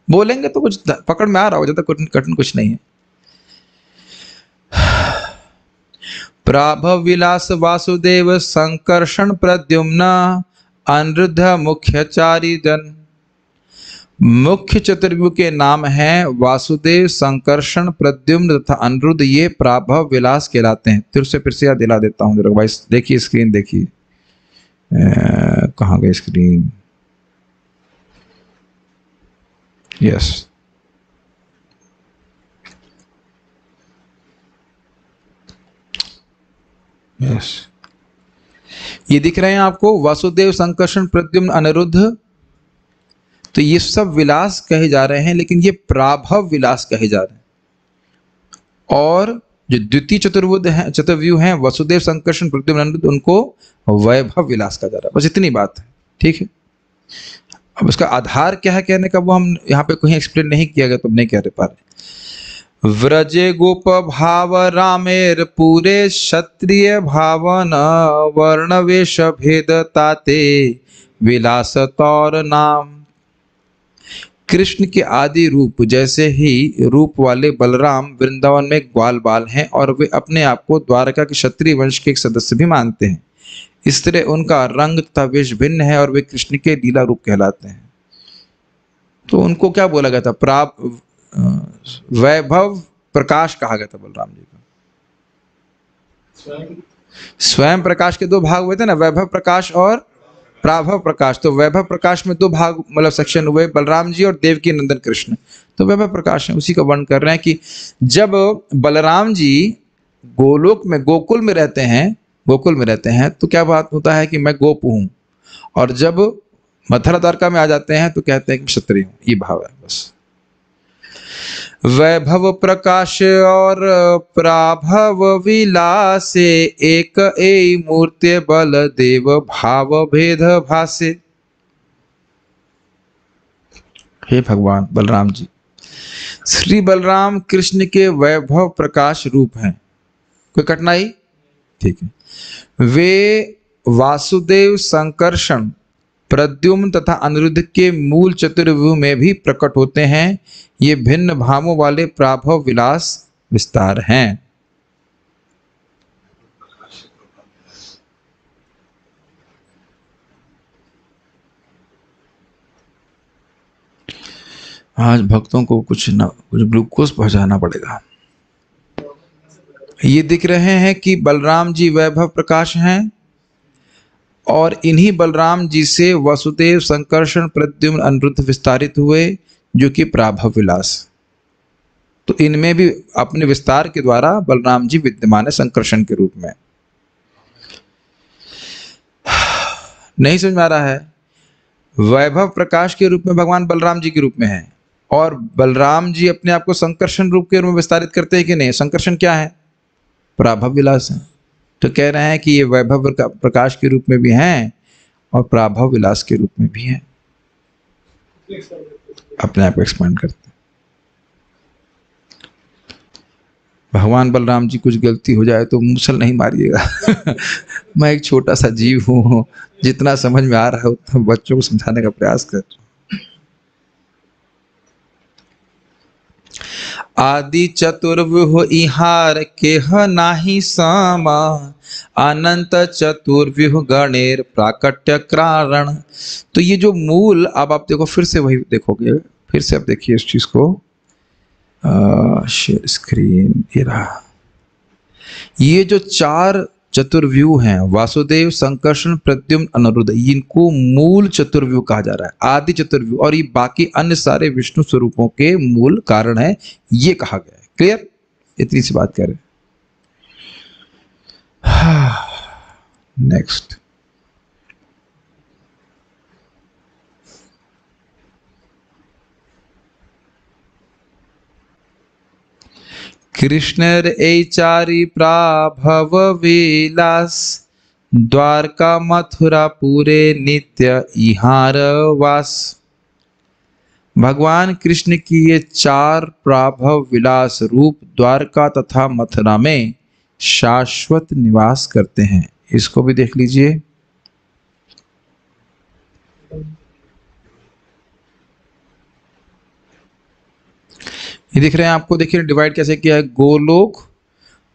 [SPEAKER 1] बोलेंगे तो कुछ पकड़ में आ रहा हो, ज्यादा कठिन कुछ नहीं है। प्राभव विलास वासुदेव संकर्षण प्रद्युम्न अनिरुद्ध मुख्यचारी जन। मुख्य चतुर्व्यूह के नाम हैं वासुदेव, संकर्षण, प्रद्युम्न तथा अनिरुद्ध। ये प्राभव विलास कहलाते हैं। फिर से याद दिला देता हूँ जरा भाई, देखिए स्क्रीन देखिए। कहाँ गई स्क्रीन? यस, यस, ये दिख रहे हैं आपको, वासुदेव, संकर्षण, प्रद्युम्न, अनिरुद्ध। तो ये सब विलास कहे जा रहे हैं, लेकिन ये प्राभव विलास कहे जा रहे हैं। और जो द्वितीय चतुर्व्यूह हैं वसुदेव, संकर्षण, प्रद्युम्न, अनिरुद्ध, उनको वैभव विलास कहा जा रहा है। बस इतनी बात है, ठीक है। अब उसका आधार क्या है कहने का, वो हम यहाँ पे कहीं एक्सप्लेन नहीं किया गया, तो हम नहीं कह पा रहे। व्रजे गोप भाव रामेर पूरे क्षत्रिय भावन, वर्णवेश भेद ताते विलास तौर नाम। कृष्ण के आदि रूप जैसे ही रूप वाले बलराम वृंदावन में ग्वाल बाल हैं और वे अपने आप को द्वारका के क्षत्रिय वंश के एक सदस्य भी मानते हैं। इस तरह उनका रंग तथा वेश भिन्न है और वे कृष्ण के लीला रूप कहलाते हैं। तो उनको क्या बोला गया था? वैभव प्रकाश कहा गया था बलराम जी को। स्वयं प्रकाश के 2 भाग हुए थे ना, वैभव प्रकाश और प्राभव प्रकाश। तो वैभव प्रकाश में 2 भाग मतलब सेक्शन हुए, बलराम जी और देवकी नंदन कृष्ण। तो वैभव प्रकाश है, उसी का वर्णन कर रहे हैं कि जब बलराम जी गोकुल में रहते हैं तो क्या बात होता है कि मैं गोप हूं, और जब मथुरा द्वारका में आ जाते हैं तो कहते हैं कि क्षत्रिय हूं। ये भाव है बस। वैभव प्रकाश और प्राभव विलासे, एक ए मूर्ति बल देव भाव भेद भासे। हे भगवान बलराम जी, श्री बलराम कृष्ण के वैभव प्रकाश रूप हैं। कोई कठिनाई? ठीक है। वे वासुदेव, संकर्षण, प्रद्युम्न तथा अनिरुद्ध के मूल चतुर्व्यूह में भी प्रकट होते हैं। ये भिन्न भावों वाले प्राभव विलास विस्तार हैं। आज भक्तों को कुछ ग्लूकोज पहुंचाना पड़ेगा। ये दिख रहे हैं कि बलराम जी वैभव प्रकाश हैं और इन्हीं बलराम जी से वसुदेव, संकर्षण, प्रद्युम्न, अनिरुद्ध विस्तारित हुए, जो कि प्राभव विलास। तो इनमें भी अपने विस्तार के द्वारा बलराम जी विद्यमान है संकर्षण के रूप में। नहीं समझ में आ रहा है? वैभव प्रकाश के रूप में भगवान बलराम जी के रूप में है, और बलराम जी अपने आप को संकर्षण रूप के रूप में विस्तारित करते हैं कि नहीं? संकर्षण क्या है? प्राभव विलास है। तो कह रहे हैं कि ये वैभव प्रकाश के रूप में भी हैं और प्राभव विलास के रूप में भी हैं। अपने आप को एक्सपांड करते हैं। भगवान बलराम जी कुछ गलती हो जाए तो मूसल नहीं मारिएगा मैं एक छोटा सा जीव हूँ, जितना समझ में आ रहा है उतना बच्चों को समझाने का प्रयास कर। आदि चतुर्व्यूह इहार केह नाही समा, अनंत चतुर्व्यूह गणेर प्राकट्य कारण। तो ये जो मूल, अब आप देखो फिर से वही देखोगे, फिर से आप देखिए इस चीज को, शेयर स्क्रीन, ये रहा। ये जो चार चतुर्व्यूह हैं, वासुदेव, संकर्षण, प्रद्युम्न, अनिरुद्ध, इनको मूल चतुर्व्यूह कहा जा रहा है, आदि चतुर्व्यूह, और ये बाकी अन्य सारे विष्णु स्वरूपों के मूल कारण है, ये कहा गया है। क्लियर? इतनी सी बात करें। नेक्स्ट, कृष्णर चारि प्राभव विलास, द्वारका मथुरा पूरे नित्य इहार वास। भगवान कृष्ण की ये चार प्राभव विलास रूप द्वारका तथा मथुरा में शाश्वत निवास करते हैं। इसको भी देख लीजिए। ये दिख रहे हैं आपको, देखिए डिवाइड कैसे किया है, गोलोक,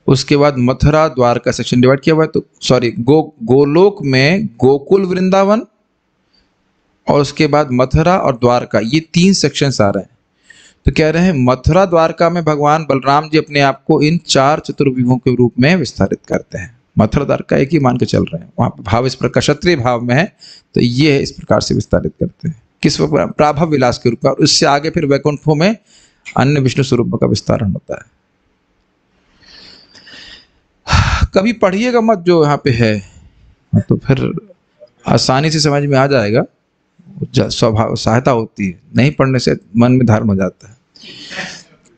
[SPEAKER 1] उसके बाद मथुरा द्वारका सेक्शन डिवाइड किया हुआ है। तो सॉरी, गोलोक में गोकुल वृंदावन, और उसके बाद मथुरा और द्वारका, ये तीन सेक्शंस आ रहे हैं। तो कह रहे हैं मथुरा द्वारका में भगवान बलराम जी अपने आप को इन चार चतुर्व्यूहों के रूप में विस्तारित करते हैं। मथुरा द्वारका एक ही मान के चल रहे हैं, वहां पे भाव इस प्रकार क्षत्रिय भाव में है, तो ये इस प्रकार से विस्तारित करते हैं। किस प्राभव विलास के रूप में, और उससे आगे फिर वैकुंठों में अन्य विष्णु स्वरूपों का विस्तारण होता है। कभी पढ़िएगा मत जो यहाँ पे है, तो फिर आसानी से समझ में आ जाएगा, स्वभाव सहायता होती है, नहीं पढ़ने से मन में धारण हो जाता है।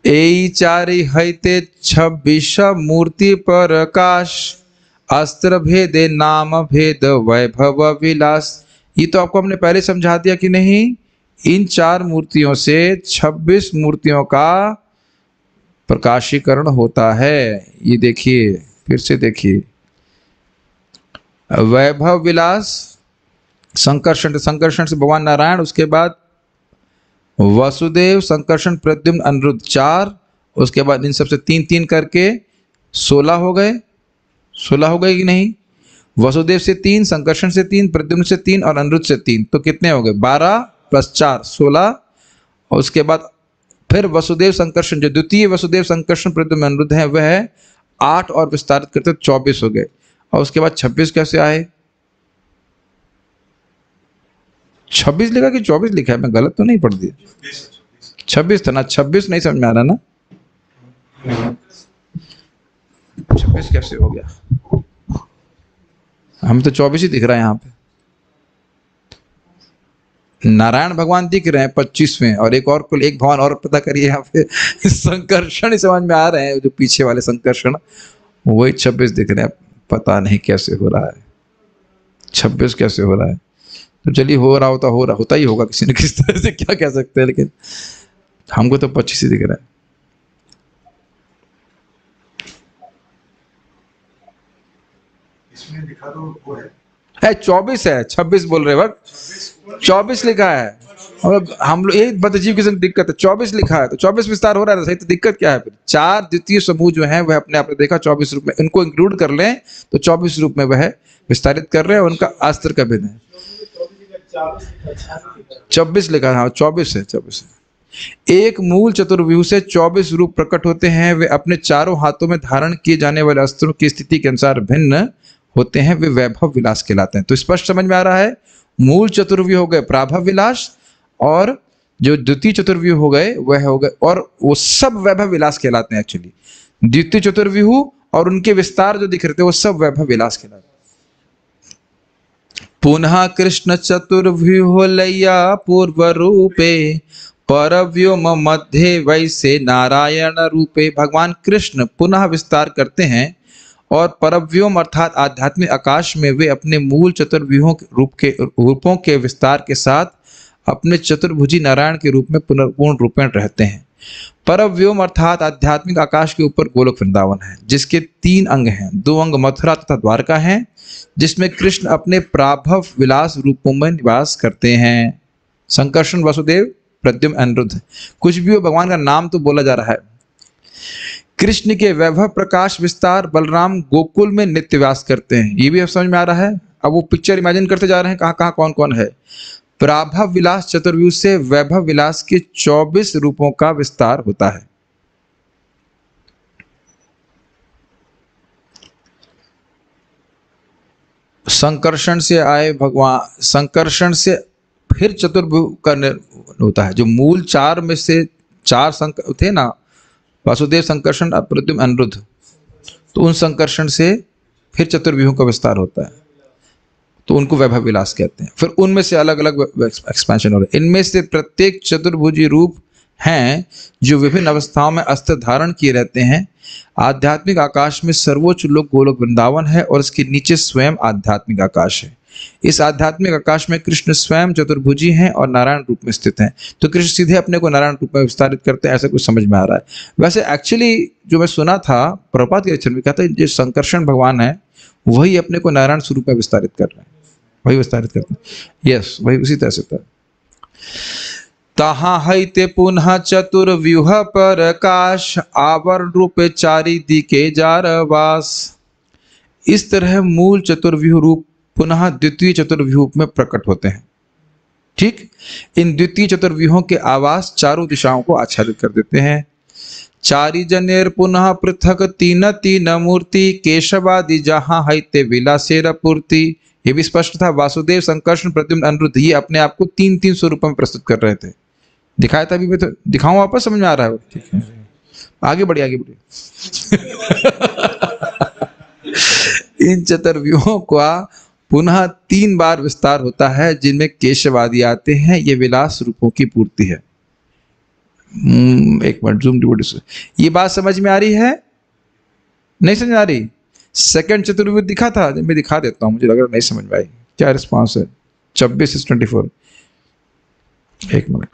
[SPEAKER 1] ए चारि हैते 26 मूर्ति प्रकाश, अस्त्र भेदे नाम भेद वैभव विलास। ये तो आपको हमने पहले समझा दिया कि नहीं, इन चार मूर्तियों से 26 मूर्तियों का प्रकाशीकरण होता है। ये देखिए, फिर से देखिए, वैभव विलास, संकर्षण, संकर्षण से भगवान नारायण, उसके बाद वासुदेव, संकर्षण, प्रद्युम्न, अनिरुद्ध, 4, उसके बाद इन सबसे 3-3 करके 16 हो गए। 16 हो गए कि नहीं? वासुदेव से 3, संकर्षण से 3, प्रद्युम्न से 3 और अनिरुद्ध से 3, तो कितने हो गए? 12 + 4 16। और उसके बाद फिर वसुदेव संकर्षण, जो द्वितीय वसुदेव संकर्षण प्रद्युम्न अनिरुद्ध है, वह है 8 और विस्तारित करते 24 हो गए। और उसके बाद 26 कैसे आए? 26 लिखा कि 24 लिखा है? मैं गलत तो नहीं पढ़ दिया? 26 था ना? 26 नहीं समझ में आ रहा ना? 26 कैसे हो गया? हमें तो 24 ही दिख रहा है यहाँ पे। नारायण भगवान दिख रहे हैं 25वें, और एक और कुल एक भगवान और पता करिए यहाँ पे संकर्षण ही समझ में आ रहे हैं, जो पीछे वाले संकर्षण, वही 26 दिख रहे हैं। पता नहीं कैसे हो रहा है, 26 कैसे हो रहा है? तो चलिए, हो रहा होता होता ही होगा किसी न किसी तरह से, क्या कह सकते हैं, लेकिन हमको तो 25 ही दिख रहा है।
[SPEAKER 2] इसमें लिखा तो वो है
[SPEAKER 1] 24 है, 26 बोल रहे वक्त 24 लिखा है। और हम लोग एक बदअजीब किस्म की दिक्कत है, 24 लिखा है तो 24 विस्तार हो रहा है, सही, तो दिक्कत क्या है फिर? 4 द्वितीय समूह जो है वह अपने आपने देखा 24 रूप में, इनको इंक्लूड कर लें तो 24 रूप में वह विस्तारित कर रहे हैं। उनका अस्त्र का भेद है। 24 लिखा है, हाँ 24 है, 24 है। एक मूल चतुर्व्यूह से 24 रूप प्रकट होते हैं। वे अपने चारों हाथों में धारण किए जाने वाले अस्त्रों की स्थिति के अनुसार भिन्न होते हैं। वे वैभव विलास कहलाते हैं। तो स्पष्ट समझ में आ रहा है, मूल चतुर्व्यूह हो गए प्राभव विलास, और जो द्वितीय चतुर्व्यूह हो गए वह हो गए, और वो सब वैभव विलास कहलाते हैं। एक्चुअली द्वितीय चतुर्व्यूह और उनके विस्तार जो दिख रहे थे वो सब वैभव विलास कहलाते हैं। पुनः कृष्ण चतुर्व्यूह लैया पूर्व रूपे, परव्योम मध्य वैसे नारायण रूपे। भगवान कृष्ण पुनः विस्तार करते हैं, और परव्योम अर्थात आध्यात्मिक आकाश में वे अपने मूल चतुर्व्यूहों रूपों के विस्तार के साथ अपने चतुर्भुजी नारायण के रूप में पूर्ण रूपेण रहते हैं। परव्योम अर्थात आध्यात्मिक आकाश के ऊपर गोलोक वृंदावन है, जिसके 3 अंग हैं। 2 अंग मथुरा तथा द्वारका हैं, जिसमें कृष्ण अपने प्राभव विलास रूपों में निवास करते हैं। संकर्षण, वासुदेव, प्रद्युम्न, अनिरुद्ध, कुछ भी हो, भगवान का नाम तो बोला जा रहा है। कृष्ण के वैभव प्रकाश विस्तार बलराम गोकुल में नित्य वास करते हैं, ये भी अब समझ में आ रहा है। अब वो पिक्चर इमेजिन करते जा रहे हैं कहाँ कहाँ कौन कौन है। प्राभव विलास चतुर्व्यूह से वैभव विलास के 24 रूपों का विस्तार होता है। संकर्षण से आए भगवान, संकर्षण से फिर चतुर्भुज का होता है। जो मूल 4 में से 4 थे ना, वासुदेव, संकर्षण, प्रद्युम्न, अनिरुद्ध, तो उन संकर्षण से फिर चतुर्व्यूहों का विस्तार होता है, तो उनको वैभव विलास कहते हैं। फिर उनमें से अलग अलग एक्सपेंशन हो रहे हैं। इनमें से प्रत्येक चतुर्भुजी रूप हैं जो विभिन्न अवस्थाओं में अस्त्र धारण किए रहते हैं। आध्यात्मिक आकाश में सर्वोच्च लोक गोलोक वृंदावन है और इसके नीचे स्वयं आध्यात्मिक आकाश है। इस आध्यात्मिक आकाश में कृष्ण स्वयं चतुर्भुजी हैं और नारायण रूप में स्थित हैं। तो कृष्ण सीधे अपने को नारायण रूप में विस्तारित करते हैं, ऐसा कुछ समझ में आ रहा है। वैसे एक्चुअली जो मैं सुना था, प्रभुपाद के लेक्चर में कहता है, जो संकर्षण भगवान है वही अपने को नारायण स्वरूप में विस्तारित कर रहे हैं, वही विस्तारित करते हैं। यस, वही उसी तरह से था। तहाँ हईते पुनः चतुर्व्यूह पर काश आवरण रूपे चारि दिके जारवास। इस तरह मूल चतुर्व्यूह रूप पुनः द्वितीय चतुर्व्यूह में प्रकट होते हैं। ठीक, इन द्वितीय चतुर्व्यूहों के आवास चारों दिशाओं को आच्छादित कर देते हैं। चारि जनेर पुनः पृथक 3 मूर्ति केशवादि जहाँ हईते विलासेर पूर्ति। ये भी स्पष्ट था। वासुदेव, संकर्षण, प्रद्युम्न, अनिरुद्ध ये अपने आप को 3 स्वरूपों में प्रस्तुत कर रहे थे। दिखाया था अभी, मैं तो दिखाऊं वापस, समझ में आ रहा है? ठीक है, आगे बढ़िए आगे बढ़िए। इन चतुर्व्यूहों का पुनः 3 बार विस्तार होता है, जिनमें केशवादि आते हैं। ये विलास रूपों की पूर्ति है। एक मिनट, जूम डिवोटिस, ये बात समझ में आ रही है? नहीं समझ आ रही? सेकंड चतुर्व्यूह दिखा था, मैं दिखा देता हूं, मुझे लग रहा नहीं समझ में आई। क्या रिस्पॉन्स है? 26-24। एक मिनट,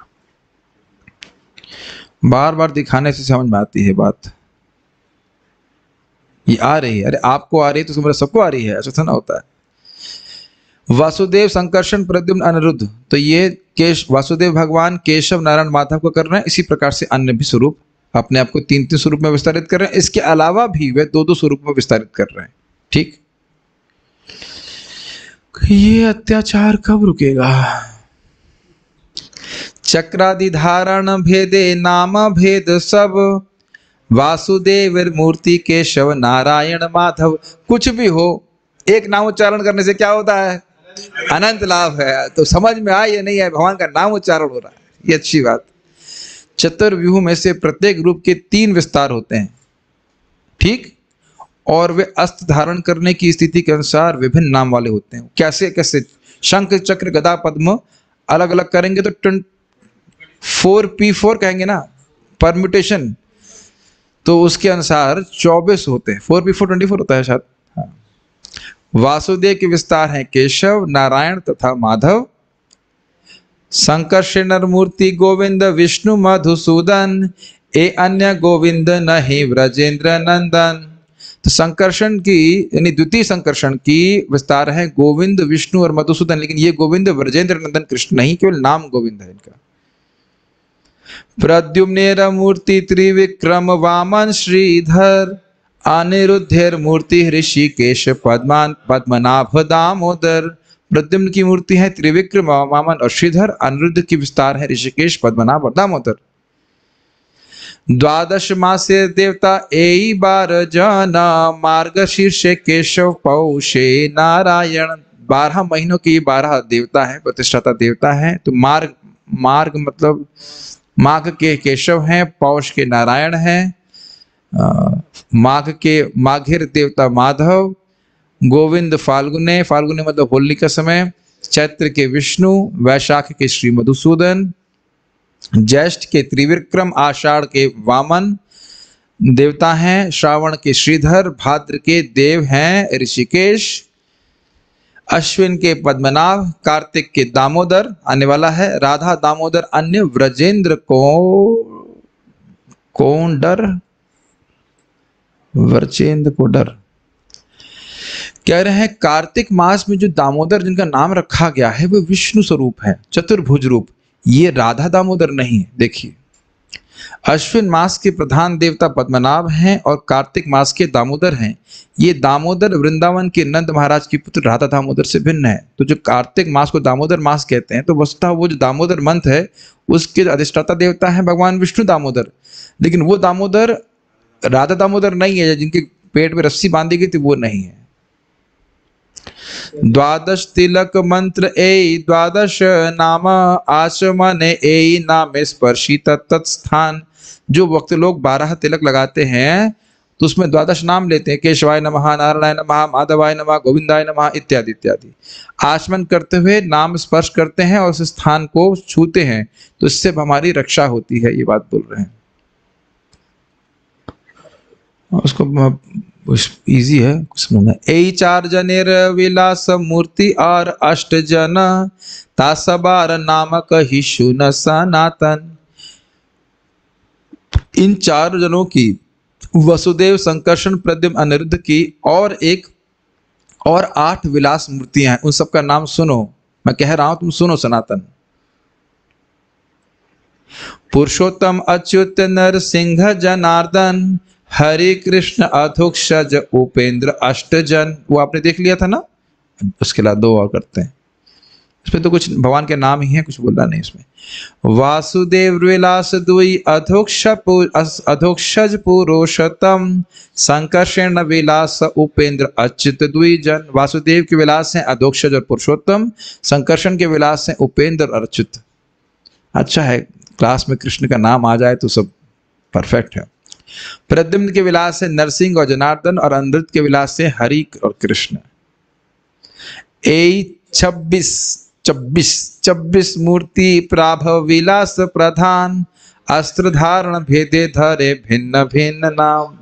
[SPEAKER 1] बार बार दिखाने से समझ में आती है बात। ये आ रही है, अरे आपको आ रही है तो सबको आ रही है, ऐसा ना होता है। वासुदेव, संकर्षण, प्रद्युम्न, अनिरुद्ध, तो ये वासुदेव भगवान केशव, नारायण, माधव को कर रहे हैं। इसी प्रकार से अन्य भी स्वरूप अपने आप को 3 स्वरूप में विस्तारित कर रहे हैं। इसके अलावा भी वे 2 स्वरूप में विस्तारित कर रहे हैं। ठीक, ये अत्याचार कब रुकेगा? चक्रादि धारण भेदे नाम भेद सब, वासुदेव मूर्ति केशव नारायण माधव। कुछ भी हो, एक नाम उच्चारण करने से क्या होता है? अनंत लाभ है। तो समझ में आए या नहीं आए, भगवान का नाम उच्चारण हो रहा है, ये अच्छी बात। चतुर्व्यूह में से प्रत्येक रूप के 3 विस्तार होते हैं। ठीक, और वे अस्त्र धारण करने की स्थिति के अनुसार विभिन्न नाम वाले होते हैं। कैसे कैसे? शंख, चक्र, गदा, पद्म अलग अलग करेंगे तो 4P4 कहेंगे ना, परम्यूटेशन, तो उसके अनुसार 24 होते हैं। 4P4 24 होता है शायद। हाँ। वासुदेव के विस्तार हैं केशव, नारायण तथा माधव। संकर्षण मूर्ति गोविंद, विष्णु, मधुसूदन। ए अन्य गोविंद नहीं व्रजेंद्र नंदन। तो संकर्षण की यानी द्वितीय संकर्षण की विस्तार है गोविंद, विष्णु और मधुसूदन। लेकिन ये गोविंद व्रजेंद्र नंदन कृष्ण नहीं, केवल नाम गोविंद है इनका। प्रद्युम्नेर मूर्ति त्रिविक्रम वामन श्रीधर। अनिरुद्धेर मूर्ति ऋषिकेश पद्मनाभ दामोदर। प्रद्युम्न की मूर्ति है त्रिविक्रम, वामन और श्रीधर। अनिरुद्ध की विस्तार है ऋषिकेश, पद्मनाभ और दामोदर। 12 मासे देवता एई 12 जना। मार्गशीर्ष केशव पौषे नारायण। 12 महीनों की 12 देवता है, प्रतिष्ठाता देवता है। तो मार्ग मतलब माघ के केशव हैं, पौष के नारायण हैं, माघ के माघिर देवता माधव, गोविंद फाल्गुने, फाल्गुने मतलब होली का समय, चैत्र के विष्णु, वैशाख के श्री मधुसूदन, ज्येष्ठ के त्रिविक्रम, आषाढ़ के वामन देवता हैं, श्रावण के श्रीधर, भाद्र के देव हैं ऋषिकेश, अश्विन के पद्मनाभ, कार्तिक के दामोदर आने वाला है, राधा दामोदर अन्य, व्रजेंद्र को कोंडर, व्रजेंद्र कोडर। कह रहे हैं कार्तिक मास में जो दामोदर जिनका नाम रखा गया है वो विष्णु स्वरूप है, चतुर्भुज रूप, ये राधा दामोदर नहीं है। देखिए अश्विन मास के प्रधान देवता पद्मनाभ हैं और कार्तिक मास के दामोदर हैं। ये दामोदर वृंदावन के नंद महाराज की पुत्र राधा दामोदर से भिन्न है। तो जो कार्तिक मास को दामोदर मास कहते हैं, तो वस्तुतः वो जो दामोदर मंथ है उसके अधिष्ठाता देवता है भगवान विष्णु दामोदर, लेकिन वो दामोदर राधा दामोदर नहीं है, जिनके पेट में रस्सी बांधी गई थी वो नहीं है। द्वादश तिलक मंत्र ए द्वादश नाम आचमने ए नाम स्पर्शी तत्स्थान। जो वक्त लोग 12 तिलक लगाते हैं तो उसमें द्वादश नाम लेते हैं, केशवाय नमः, नारायणाय नमः, माधवाय नमः, गोविंदाय नमः इत्यादि इत्यादि। आचमन करते हुए नाम स्पर्श करते हैं और उस स्थान को छूते हैं, तो इससे हमारी रक्षा होती है, ये बात बोल रहे हैं। उसको इजी है समझना। ए 4 जनेर विलास मूर्ति और 8 जन तासबार नामक ही शुन सनातन। इन 4 जनों की वसुदेव, संकर्षण, प्रद्युम्न, अनिरुद्ध की और 8 विलास मूर्तियां हैं। उन सबका नाम सुनो, मैं कह रहा हूं तुम सुनो सनातन। पुरुषोत्तम, अच्युत, नरसिंह, जनार्दन, हरे कृष्ण, अधोक्षज, उपेंद्र, अष्टजन। वो आपने देख लिया था ना, उसके बाद 2 और करते हैं। इसमें तो कुछ भगवान के नाम ही है, कुछ बोलना नहीं इसमें। वासुदेव विलास दुई, अधोक्षज पुरुषोत्तम, संकर्षण विलास उपेंद्र, अच्युत द्विजन। वासुदेव के विलास हैं अधोक्षज और पुरुषोत्तम, संकर्षण के विलास हैं उपेंद्र और अच्युत। अच्छा है क्लास में कृष्ण का नाम आ जाए तो सब परफेक्ट है। प्रद्युम्न के विलास से नरसिंह और जनार्दन, और अनिरुद्ध के विलास से हरि और कृष्ण। 26 मूर्ति प्राभव विलास प्रधान, अस्त्र धारण भेदे धरे भिन्न भिन्न नाम।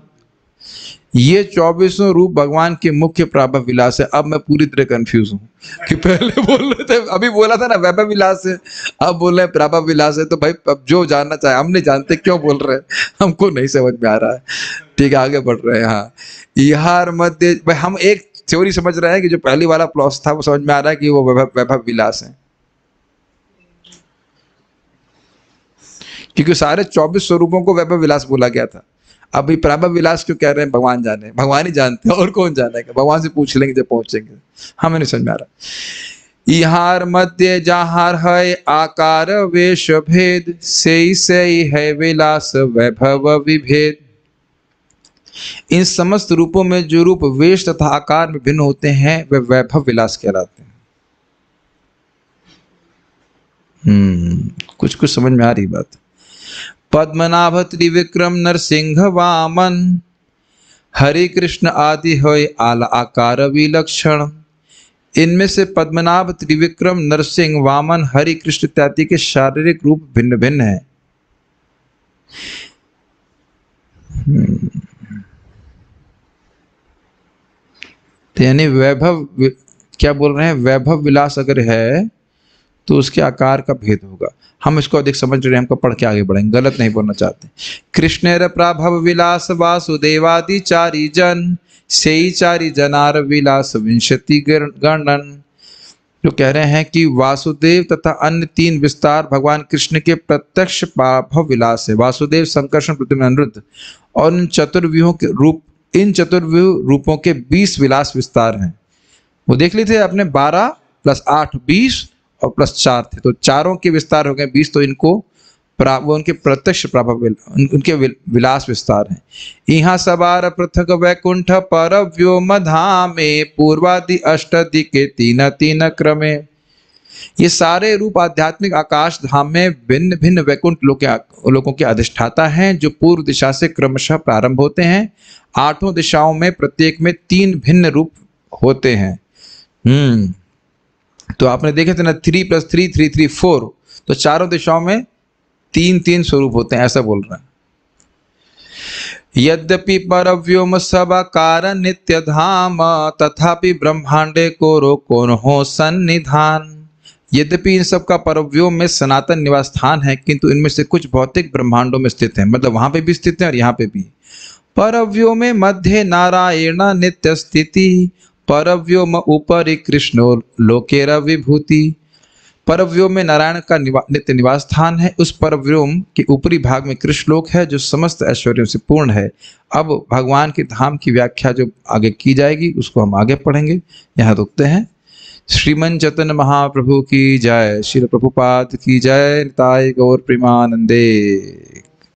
[SPEAKER 1] ये 24 रूप भगवान के मुख्य प्राभव विलास है। अब मैं पूरी तरह कंफ्यूज हूँ कि पहले बोल रहे थे, अभी बोला था ना वैभव विलास है, अब बोल रहे हैं प्राभव विलास है। तो भाई अब जो जानना चाहे, हम नहीं जानते क्यों बोल रहे हैं, हमको नहीं समझ में आ रहा है। ठीक है आगे बढ़ रहे हैं। हाँ इहार मध्य, भाई हम एक थ्योरी समझ रहे हैं कि जो पहली वाला प्लॉस था वो समझ में आ रहा है कि वो वैभव विलास है, क्योंकि सारे 24 स्वरूपों को वैभव विलास बोला गया था। अभी प्राभव विलास क्यों कह रहे हैं, भगवान जाने, भगवान ही जानते हैं, और कौन जानेगा, भगवान से पूछ लेंगे जब पहुंचेंगे, हमें नहीं समझ में आ रहा। इहार मध्य जहार है आकार वेश भेद, से है विलास वैभव विभेद। इन समस्त रूपों में जो रूप वेश तथा आकार में भिन्न होते हैं वे वैभव विलास कहलाते हैं। कुछ समझ में आ रही बात। पद्मनाभ, त्रिविक्रम, नरसिंह, वामन, हरे कृष्ण आदि होय आला आकार विलक्षण। इनमें से पद्मनाभ, त्रिविक्रम, नरसिंह, वामन, हरि कृष्ण इत्यादि के शारीरिक रूप भिन्न भिन्न हैं। तो यानी वैभव, क्या बोल रहे हैं, वैभव विलास अगर है तो उसके आकार का भेद होगा। हम इसको अधिक समझ रहे हैं, हमको पढ़ के आगे बढ़ेंगे, गलत नहीं बोलना चाहते। कृष्णेर प्राभव विलास वासुदेवादि 4 जन, से 4 जनार विलास विंशति गणन। जो कह रहे हैं कि वासुदेव तथा अन्य 3 विस्तार भगवान कृष्ण के प्रत्यक्ष प्राभव विलास है। वासुदेव, संकर्षण, प्रद्युम्न, अनिरुद्ध और इन चतुर्व्यूहों के रूप, इन चतुर्व्यूह रूपों के 20 विलास विस्तार हैं। वो देख ली थे आपने, 12 + 8 20 और +4 थे, तो चारों के विस्तार हो गए 20। तो इनको वो उनके प्रत्यक्ष प्रभाव, उनके विलास विस्तार हैं। यहाँ सबार पृथक वैकुंठ पर व्योम धामे, पूर्वादि अष्टदि के 3 क्रमे। ये सारे रूप आध्यात्मिक आकाश धाम में भिन्न भिन्न वैकुंठ लोगों के अधिष्ठाता हैं, जो पूर्व दिशा से क्रमशः प्रारंभ होते हैं। 8 दिशाओं में प्रत्येक में 3 भिन्न रूप होते हैं। तो आपने देखे थे ना 3 + 3 3 3 4, तो चारों दिशाओं में 3 3 स्वरूप होते हैं, ऐसा बोल रहा है। यद्यपि परव्योम सबाकार नित्य धाम तथापि ब्रह्मांडे को कौन हो सन्निधान। यद्यपि इन सब का परव्योम में सनातन निवास स्थान है, किंतु इनमें से कुछ भौतिक ब्रह्मांडों में स्थित हैं, मतलब वहां पे भी स्थित हैं और यहाँ पे भी। परव्योम में मध्य नारायण नित्य स्थिति परव्योम ऊपरी कृष्णो लोकेर विभूति। परव्योम में नारायण का नित्य निवास स्थान है, उस परव्योम के ऊपरी भाग में कृष्ण लोक है जो समस्त ऐश्वर्यों से पूर्ण है। अब भगवान के धाम की व्याख्या जो आगे की जाएगी उसको हम आगे पढ़ेंगे, यहाँ रुकते हैं। श्रीमन चैतन्य महाप्रभु की जय, श्री प्रभुपाद की जय, निताय गौर प्रेमानंदे।